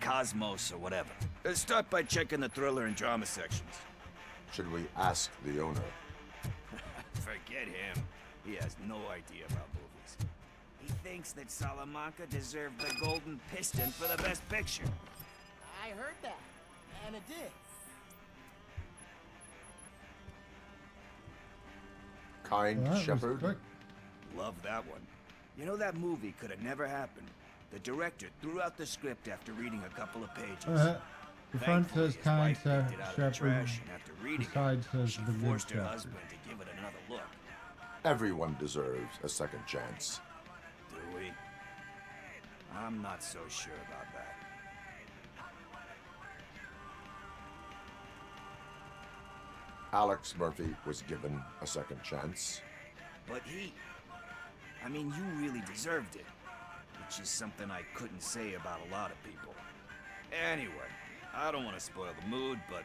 cosmos, or whatever. Let's start by checking the thriller and drama sections. Should we ask the owner? Forget him. He has no idea about movies. He thinks that Salamanca deserved the Golden Piston for the Best Picture. I heard that, and it did. Kind That was Shepherd? quick. Love that one. You know, that movie could have never happened. The director threw out the script after reading a couple of pages. The front Thankfully, says his kind wife picked it out of the Shepherd. trash, and after reading The side says she the good forced her Shepherd. husband to give it another look. Everyone deserves a second chance. Do we? I'm not so sure about that. Alex Murphy was given a second chance. But I mean, you really deserved it. Which is something I couldn't say about a lot of people. Anyway, I don't want to spoil the mood, but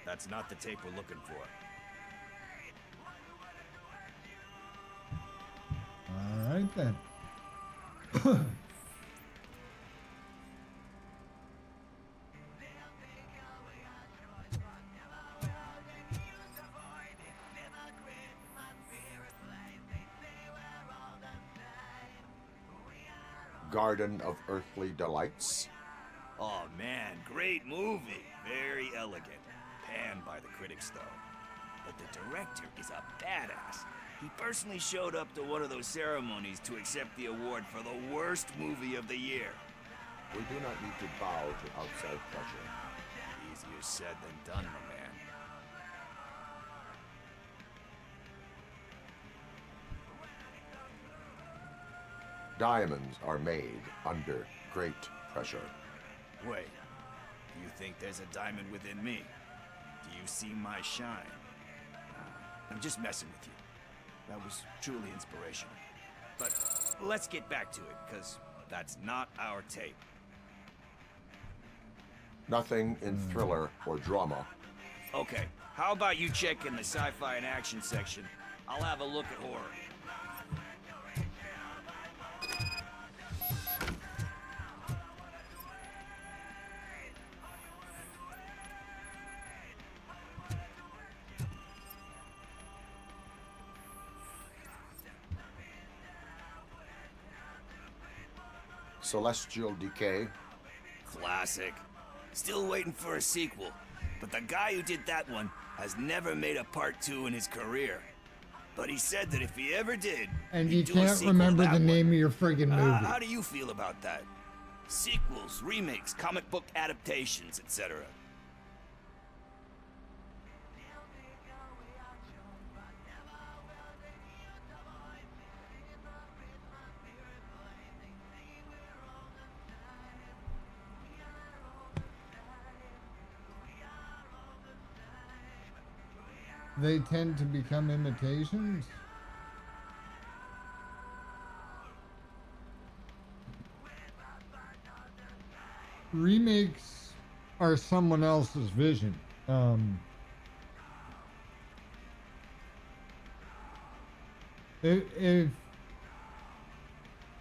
that's not the tape we're looking for. All right then. Garden of Earthly Delights. Oh man, great movie. Very elegant. Panned by the critics though. But the director is a badass. He personally showed up to one of those ceremonies to accept the award for the worst movie of the year. We do not need to bow to outside pressure. Easier said than done, my man. Diamonds are made under great pressure. Wait, do you think there's a diamond within me? Do you see my shine? I'm just messing with you. That was truly inspirational. But let's get back to it, because that's not our tape. Nothing in thriller or drama. Okay, how about you check in the sci-fi and action section? I'll have a look at horror. Celestial Decay. Classic. Still waiting for a sequel, but the guy who did that one has never made a part 2 in his career. But he said that if he ever did, And he'd you do a can't sequel remember to the that name one. of your friggin' movie. How do you feel about that? Sequels, remakes, comic book adaptations, etc. They tend to become imitations. Remakes are someone else's vision. If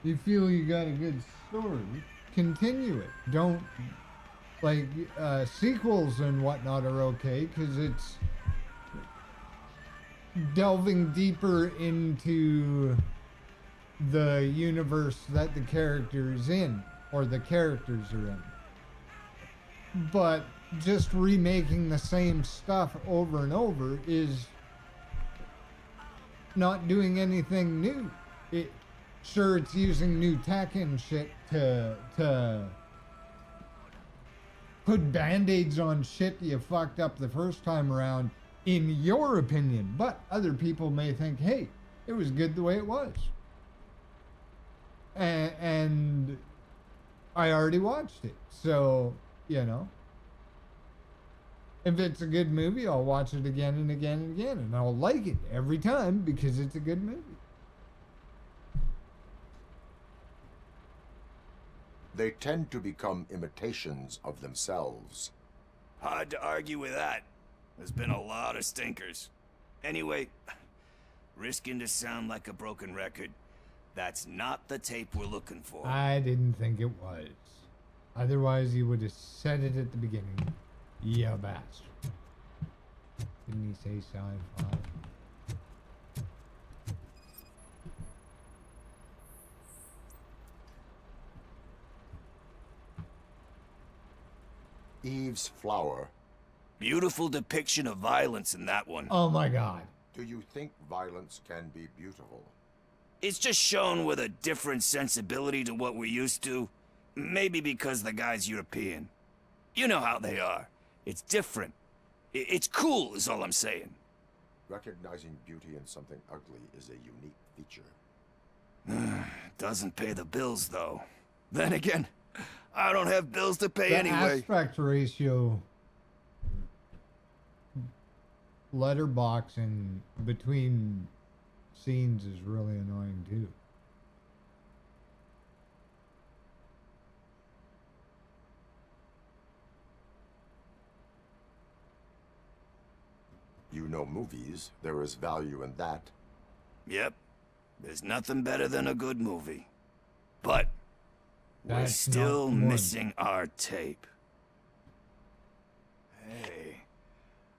you feel you got a good story, continue it. Don't, like, sequels and whatnot are okay because it's delving deeper into the universe that the character is in, or the characters are in. But just remaking the same stuff over and over is not doing anything new. Sure, it's using new tech and shit to put band-aids on shit you fucked up the first time around, in your opinion, but other people may think, hey, it was good the way it was. And I already watched it, so, you know. If it's a good movie, I'll watch it again and again and again, and I'll like it every time because it's a good movie. They tend to become imitations of themselves. Hard to argue with that. There's been a lot of stinkers. Anyway, risking to sound like a broken record, that's not the tape we're looking for. I didn't think it was. Otherwise, you would have said it at the beginning. You bastard. Didn't he say sci-fi? Eve's Flower. Beautiful depiction of violence in that one. Oh my god. Do you think violence can be beautiful? It's just shown with a different sensibility to what we're used to. Maybe because the guy's European. You know how they are. It's different. It's cool, is all I'm saying. Recognizing beauty in something ugly is a unique feature. Doesn't pay the bills, though. Then again, I don't have bills to pay The anyway. aspect ratio letterboxing between scenes is really annoying too. You know movies. There is value in that. Yep. There's nothing better than a good movie. But we're That's still not one. missing our tape. Hey,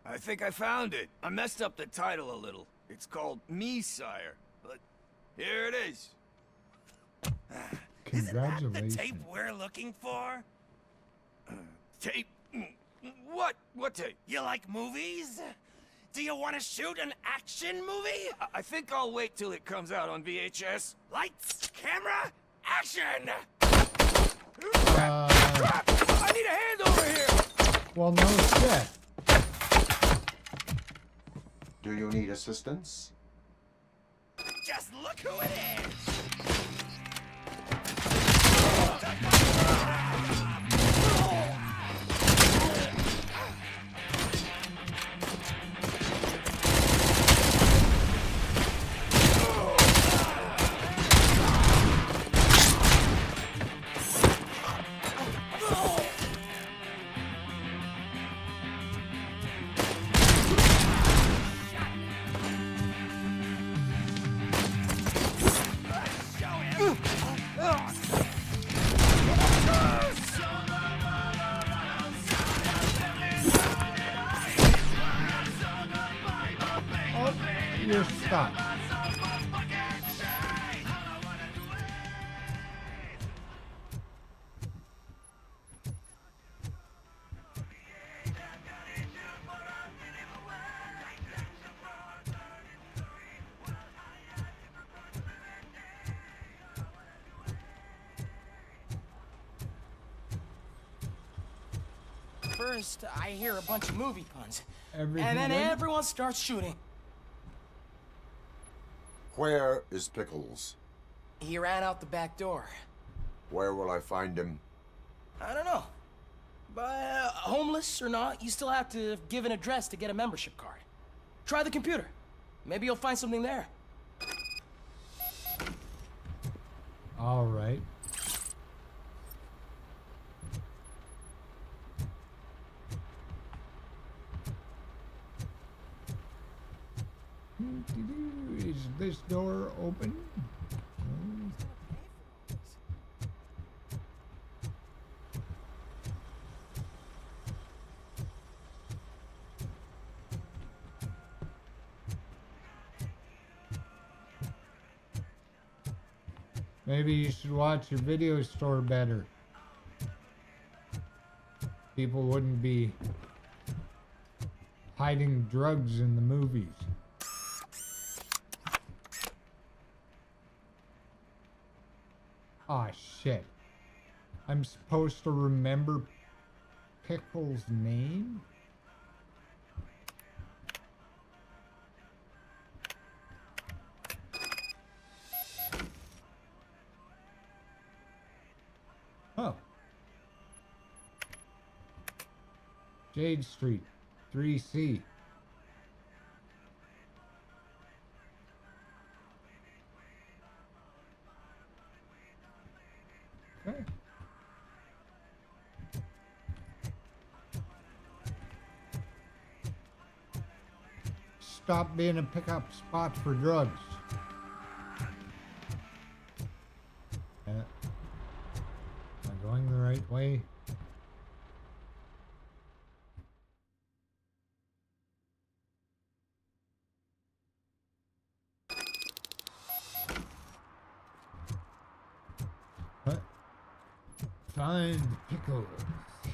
I think I found it. I messed up the title a little. It's called Me, Sire. But here it is. Congratulations. Tape we're looking for? Tape? What? What tape? You like movies? Do you want to shoot an action movie? I think I'll wait till it comes out on VHS. Lights, camera, action! Crap! I need a hand over here! Well, no shit. Do you need assistance? Just look who it is! You're stuck. First, I hear a bunch of movie puns. Everything And then good? everyone starts shooting. Where is Pickles? He ran out the back door. Where will I find him? I don't know. But homeless or not, you still have to give an address to get a membership card. Try the computer. Maybe you'll find something there. All right. Is this door open? Maybe you should watch your video store better. People wouldn't be hiding drugs in the movies. Ah, shit. I'm supposed to remember Pickle's name? Oh. Jade Street, 3C. Okay. Stop being a pickup spot for drugs. Am I going the right way? What? Find Pickles.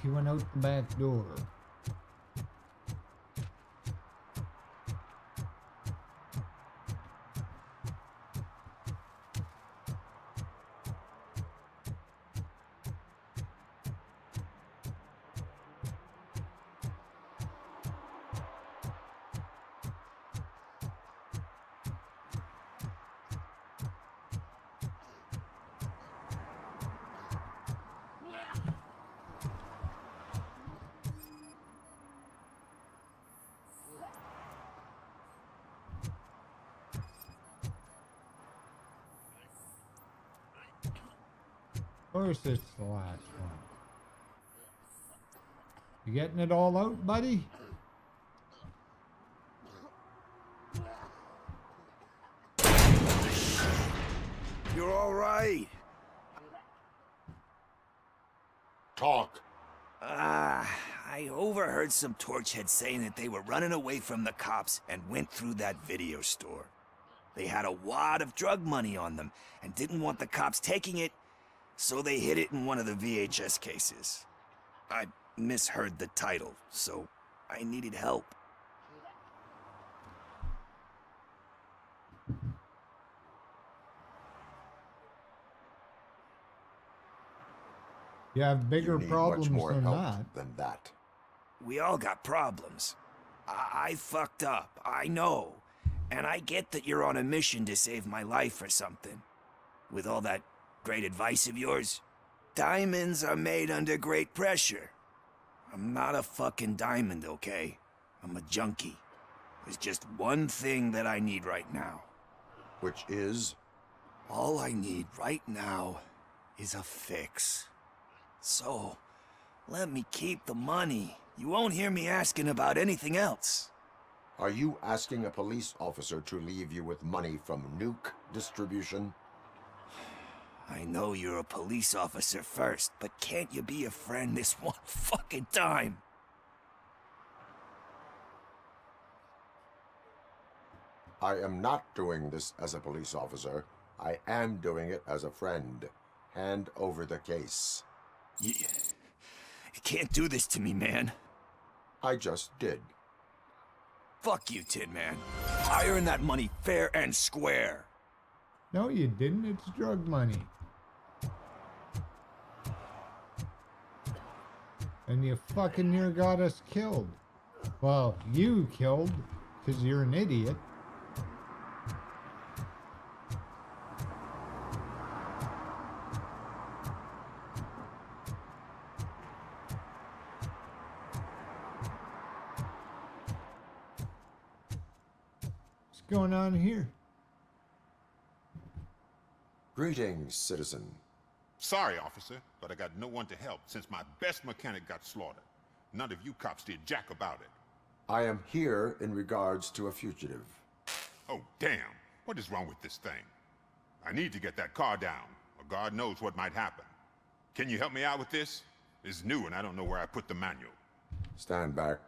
He went out the back door. Of course it's the last one. You getting it all out, buddy? You're all right. Talk. I overheard some torchheads saying that they were running away from the cops and went through that video store. They had a wad of drug money on them and didn't want the cops taking it, so they hid it in one of the VHS cases. I misheard the title, so I needed help. You have bigger You need problems much more than help that. than that. We all got problems. I fucked up, I know. And I get that you're on a mission to save my life or something. With all that great advice of yours, diamonds are made under great pressure. I'm not a fucking diamond, okay? I'm a junkie. There's just one thing that I need right now. Which is? All I need right now is a fix. So, let me keep the money. You won't hear me asking about anything else. Are you asking a police officer to leave you with money from nuke distribution? I know you're a police officer first, but can't you be a friend this one fucking time? I am not doing this as a police officer. I am doing it as a friend. Hand over the case. You can't do this to me, man. I just did. Fuck you, Tin Man. I earned that money fair and square. No, you didn't. It's drug money. And you fucking near got us killed. Well, you killed, because you're an idiot. What's going on here? Greetings, citizen. Sorry, officer, but I got no one to help since my best mechanic got slaughtered. None of you cops did jack about it. I am here in regards to a fugitive. Oh, damn. What is wrong with this thing? I need to get that car down, or God knows what might happen. Can you help me out with this? It's new and I don't know where I put the manual. Stand back.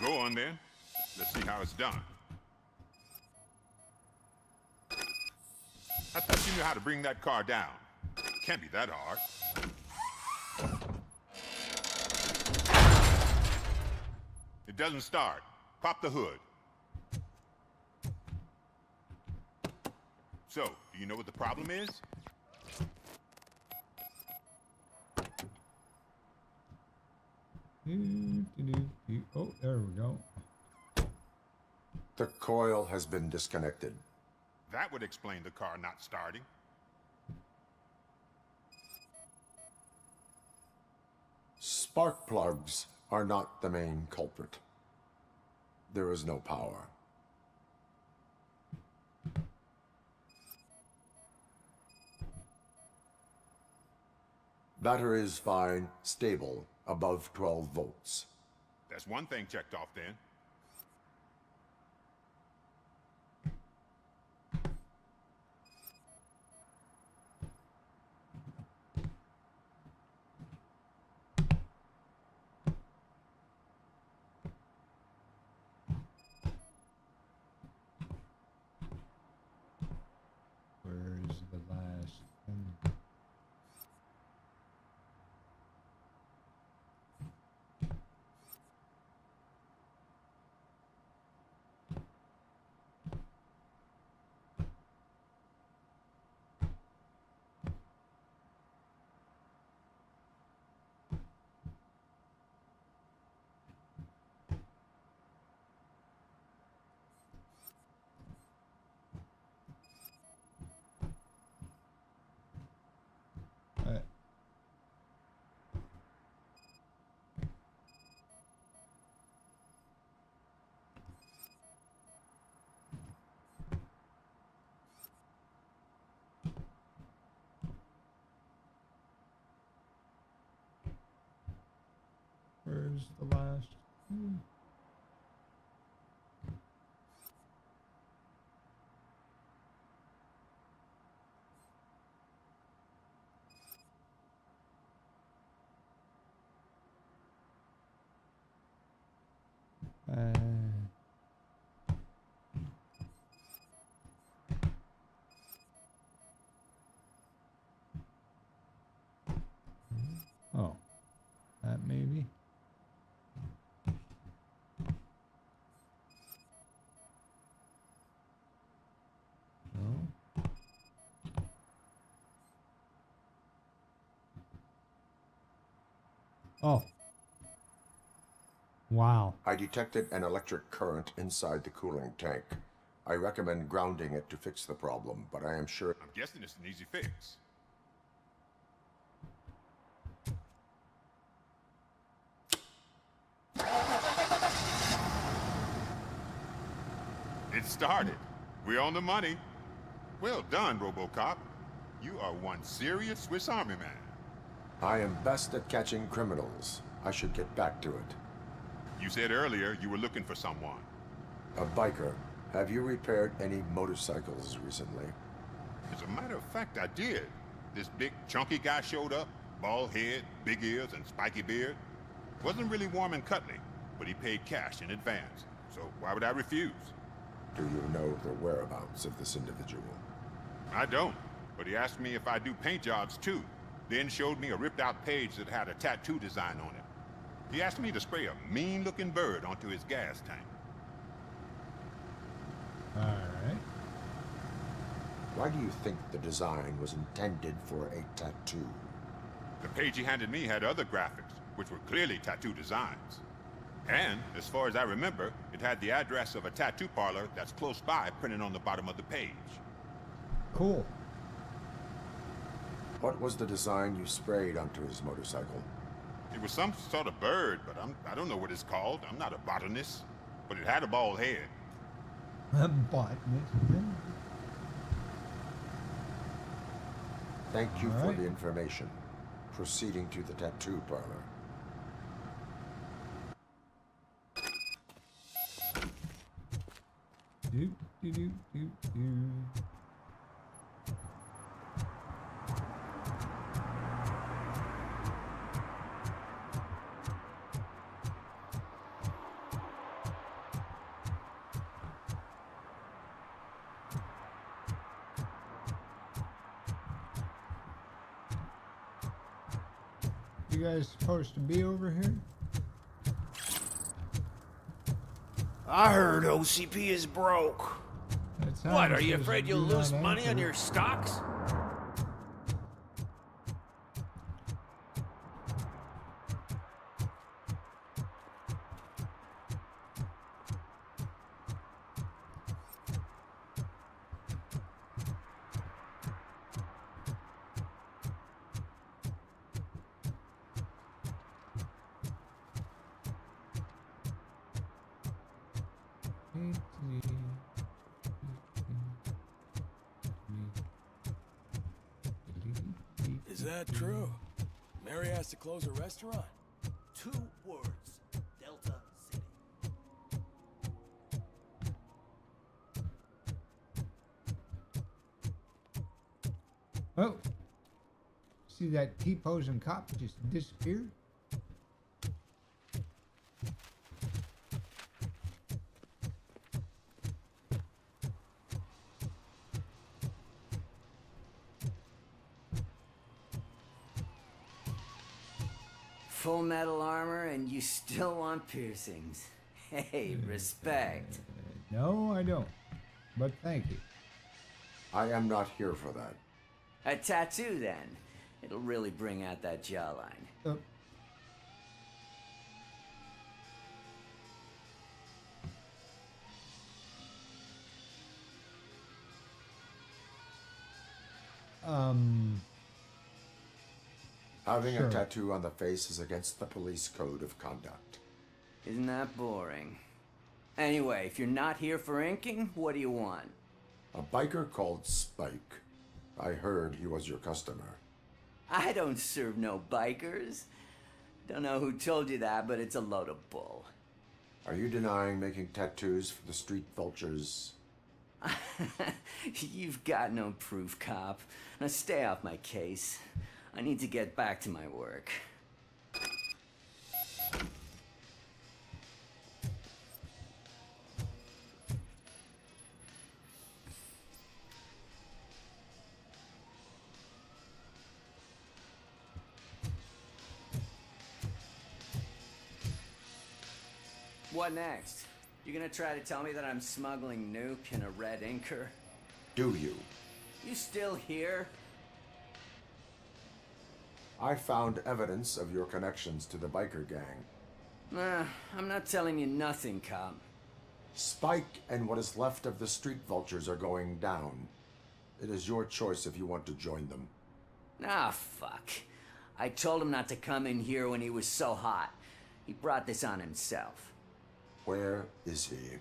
Go on then. Let's see how it's done. I thought you knew how to bring that car down. Can't be that hard. It doesn't start. Pop the hood. So, do you know what the problem is? Oh, there we go. The coil has been disconnected. That would explain the car not starting. Spark plugs are not the main culprit. There is no power. Battery is fine, stable, above 12 volts. That's one thing checked off then. Where's the last thing? was the last. Oh, that maybe. No. Oh. Wow. I detected an electric current inside the cooling tank. I recommend grounding it to fix the problem, but I am sure... I'm guessing it's an easy fix. It started. We're on the money. Well done, RoboCop. You are one serious Swiss Army man. I am best at catching criminals. I should get back to it. You said earlier you were looking for someone. A biker. Have you repaired any motorcycles recently? As a matter of fact, I did. This big, chunky guy showed up. Bald head, big ears, and spiky beard. Wasn't really warm and cuddly, but he paid cash in advance. So why would I refuse? Do you know the whereabouts of this individual? I don't, but he asked me if I do paint jobs too. Then showed me a ripped-out page that had a tattoo design on it. He asked me to spray a mean-looking bird onto his gas tank. Alright. Why do you think the design was intended for a tattoo? The page he handed me had other graphics, which were clearly tattoo designs. And, as far as I remember, it had the address of a tattoo parlor that's close by printed on the bottom of the page. Cool. What was the design you sprayed onto his motorcycle? It was some sort of bird, but I don't know what it's called. I'm not a botanist. But it had a bald head. A botanist? Thank you All for right. the information. Proceeding to the tattoo parlor. Do, do, do, do, do. You guys supposed to be over here? I heard OCP is broke. What, are you afraid you'll lose money on your stocks? Is that true? Mary has to close her restaurant? 2 words. Delta City. Oh. See that T-posing cop just disappeared? Full metal armor and you still want piercings. Hey, respect. No, I don't. But thank you. I am not here for that. A tattoo, then. It'll really bring out that jawline. Having Sure. a tattoo on the face is against the police code of conduct. Isn't that boring? Anyway, if you're not here for inking, what do you want? A biker called Spike. I heard he was your customer. I don't serve no bikers. Don't know who told you that, but it's a load of bull. Are you denying making tattoos for the street vultures? You've got no proof, cop. Now stay off my case. I need to get back to my work. What next? You gonna try to tell me that I'm smuggling nuke in a red inker? Do you? You still here? I found evidence of your connections to the biker gang. Nah, I'm not telling you nothing, cop. Spike and what is left of the street vultures are going down. It is your choice if you want to join them. Ah, fuck. I told him not to come in here when he was so hot. He brought this on himself. Where is he?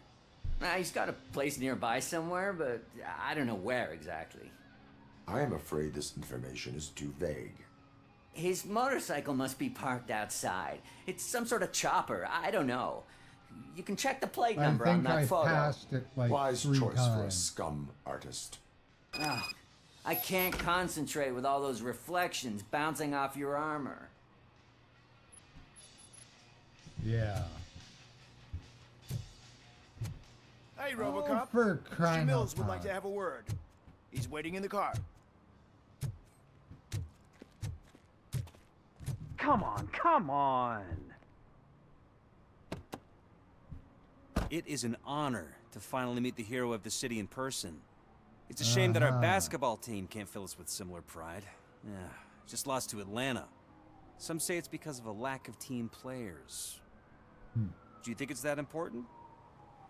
He's got a place nearby somewhere, but I don't know where exactly. I am afraid this information is too vague. His motorcycle must be parked outside. It's some sort of chopper. I don't know. You can check the plate number on that photo. Passed it like Wise 3 choice times. for a scum artist. Oh, I can't concentrate with all those reflections bouncing off your armor. Yeah. Hey, RoboCop. For Mr. crying Mills out would like to loud. have a word. He's waiting in the car. Come on, come on. It is an honor to finally meet the hero of the city in person. It's a shame that our basketball team can't fill us with similar pride. Yeah, just lost to Atlanta. Some say it's because of a lack of team players. Do you think it's that important?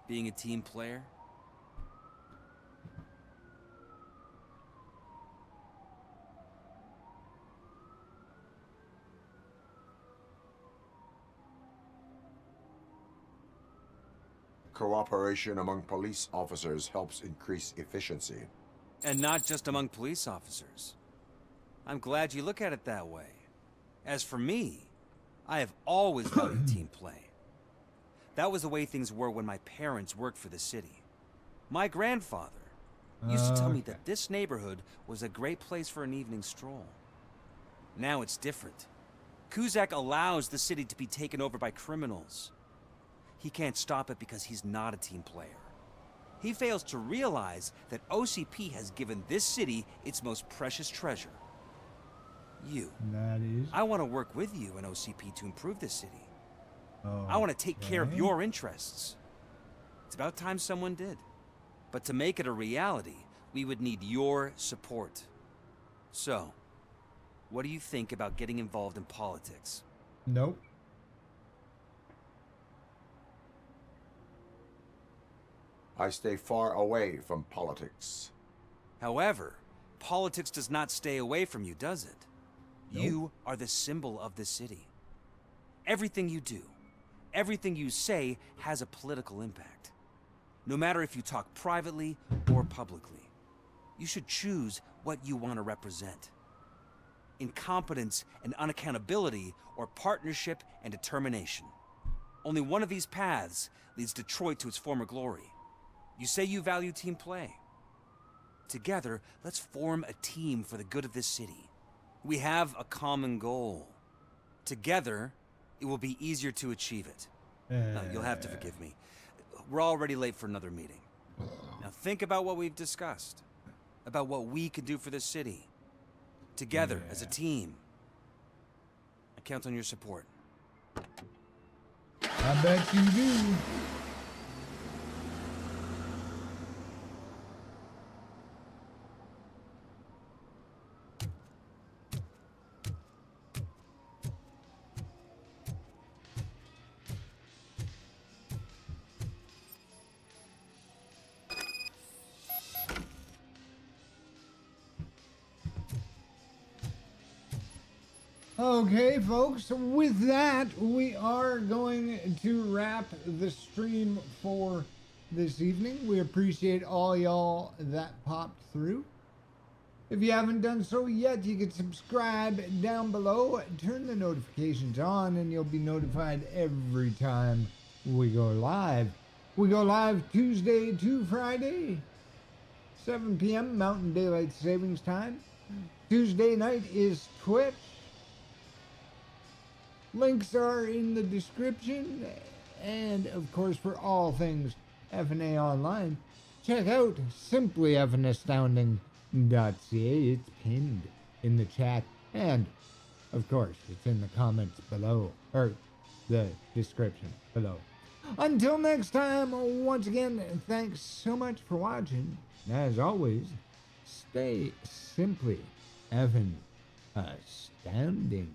Being a team player? Cooperation among police officers helps increase efficiency. And not just among police officers. I'm glad you look at it that way. As for me, I have always valued team play. That was the way things were when my parents worked for the city. My grandfather used to tell me that this neighborhood was a great place for an evening stroll. Now it's different. Kuzak allows the city to be taken over by criminals. He can't stop it because he's not a team player. He fails to realize that OCP has given this city its most precious treasure. You. That is. I want to work with you and OCP to improve this city. I want to take care of your interests. It's about time someone did. But to make it a reality, we would need your support. So, what do you think about getting involved in politics? Nope. I stay far away from politics. However, politics does not stay away from you, does it? Nope. You are the symbol of the city. Everything you do, everything you say has a political impact. No matter if you talk privately or publicly, you should choose what you want to represent. Incompetence and unaccountability, or partnership and determination. Only one of these paths leads Detroit to its former glory. You say you value team play. Together, let's form a team for the good of this city. We have a common goal. Together, it will be easier to achieve it. You'll have to forgive me. We're already late for another meeting. Now think about what we've discussed. About what we can do for this city. Together, as a team. I count on your support. I bet you do. Okay, folks, with that, we are going to wrap the stream for this evening. We appreciate all y'all that popped through. If you haven't done so yet, you can subscribe down below, turn the notifications on, and you'll be notified every time we go live. We go live Tuesday to Friday, 7 p.m. Mountain Daylight Savings Time. Tuesday night is Twitch. Links are in the description. And, of course, for all things Effin A Online, check out simply effinastounding.ca. It's pinned in the chat. And, of course, it's in the comments below. Or the description below. Until next time, once again, thanks so much for watching. As always, stay simply effin' astounding.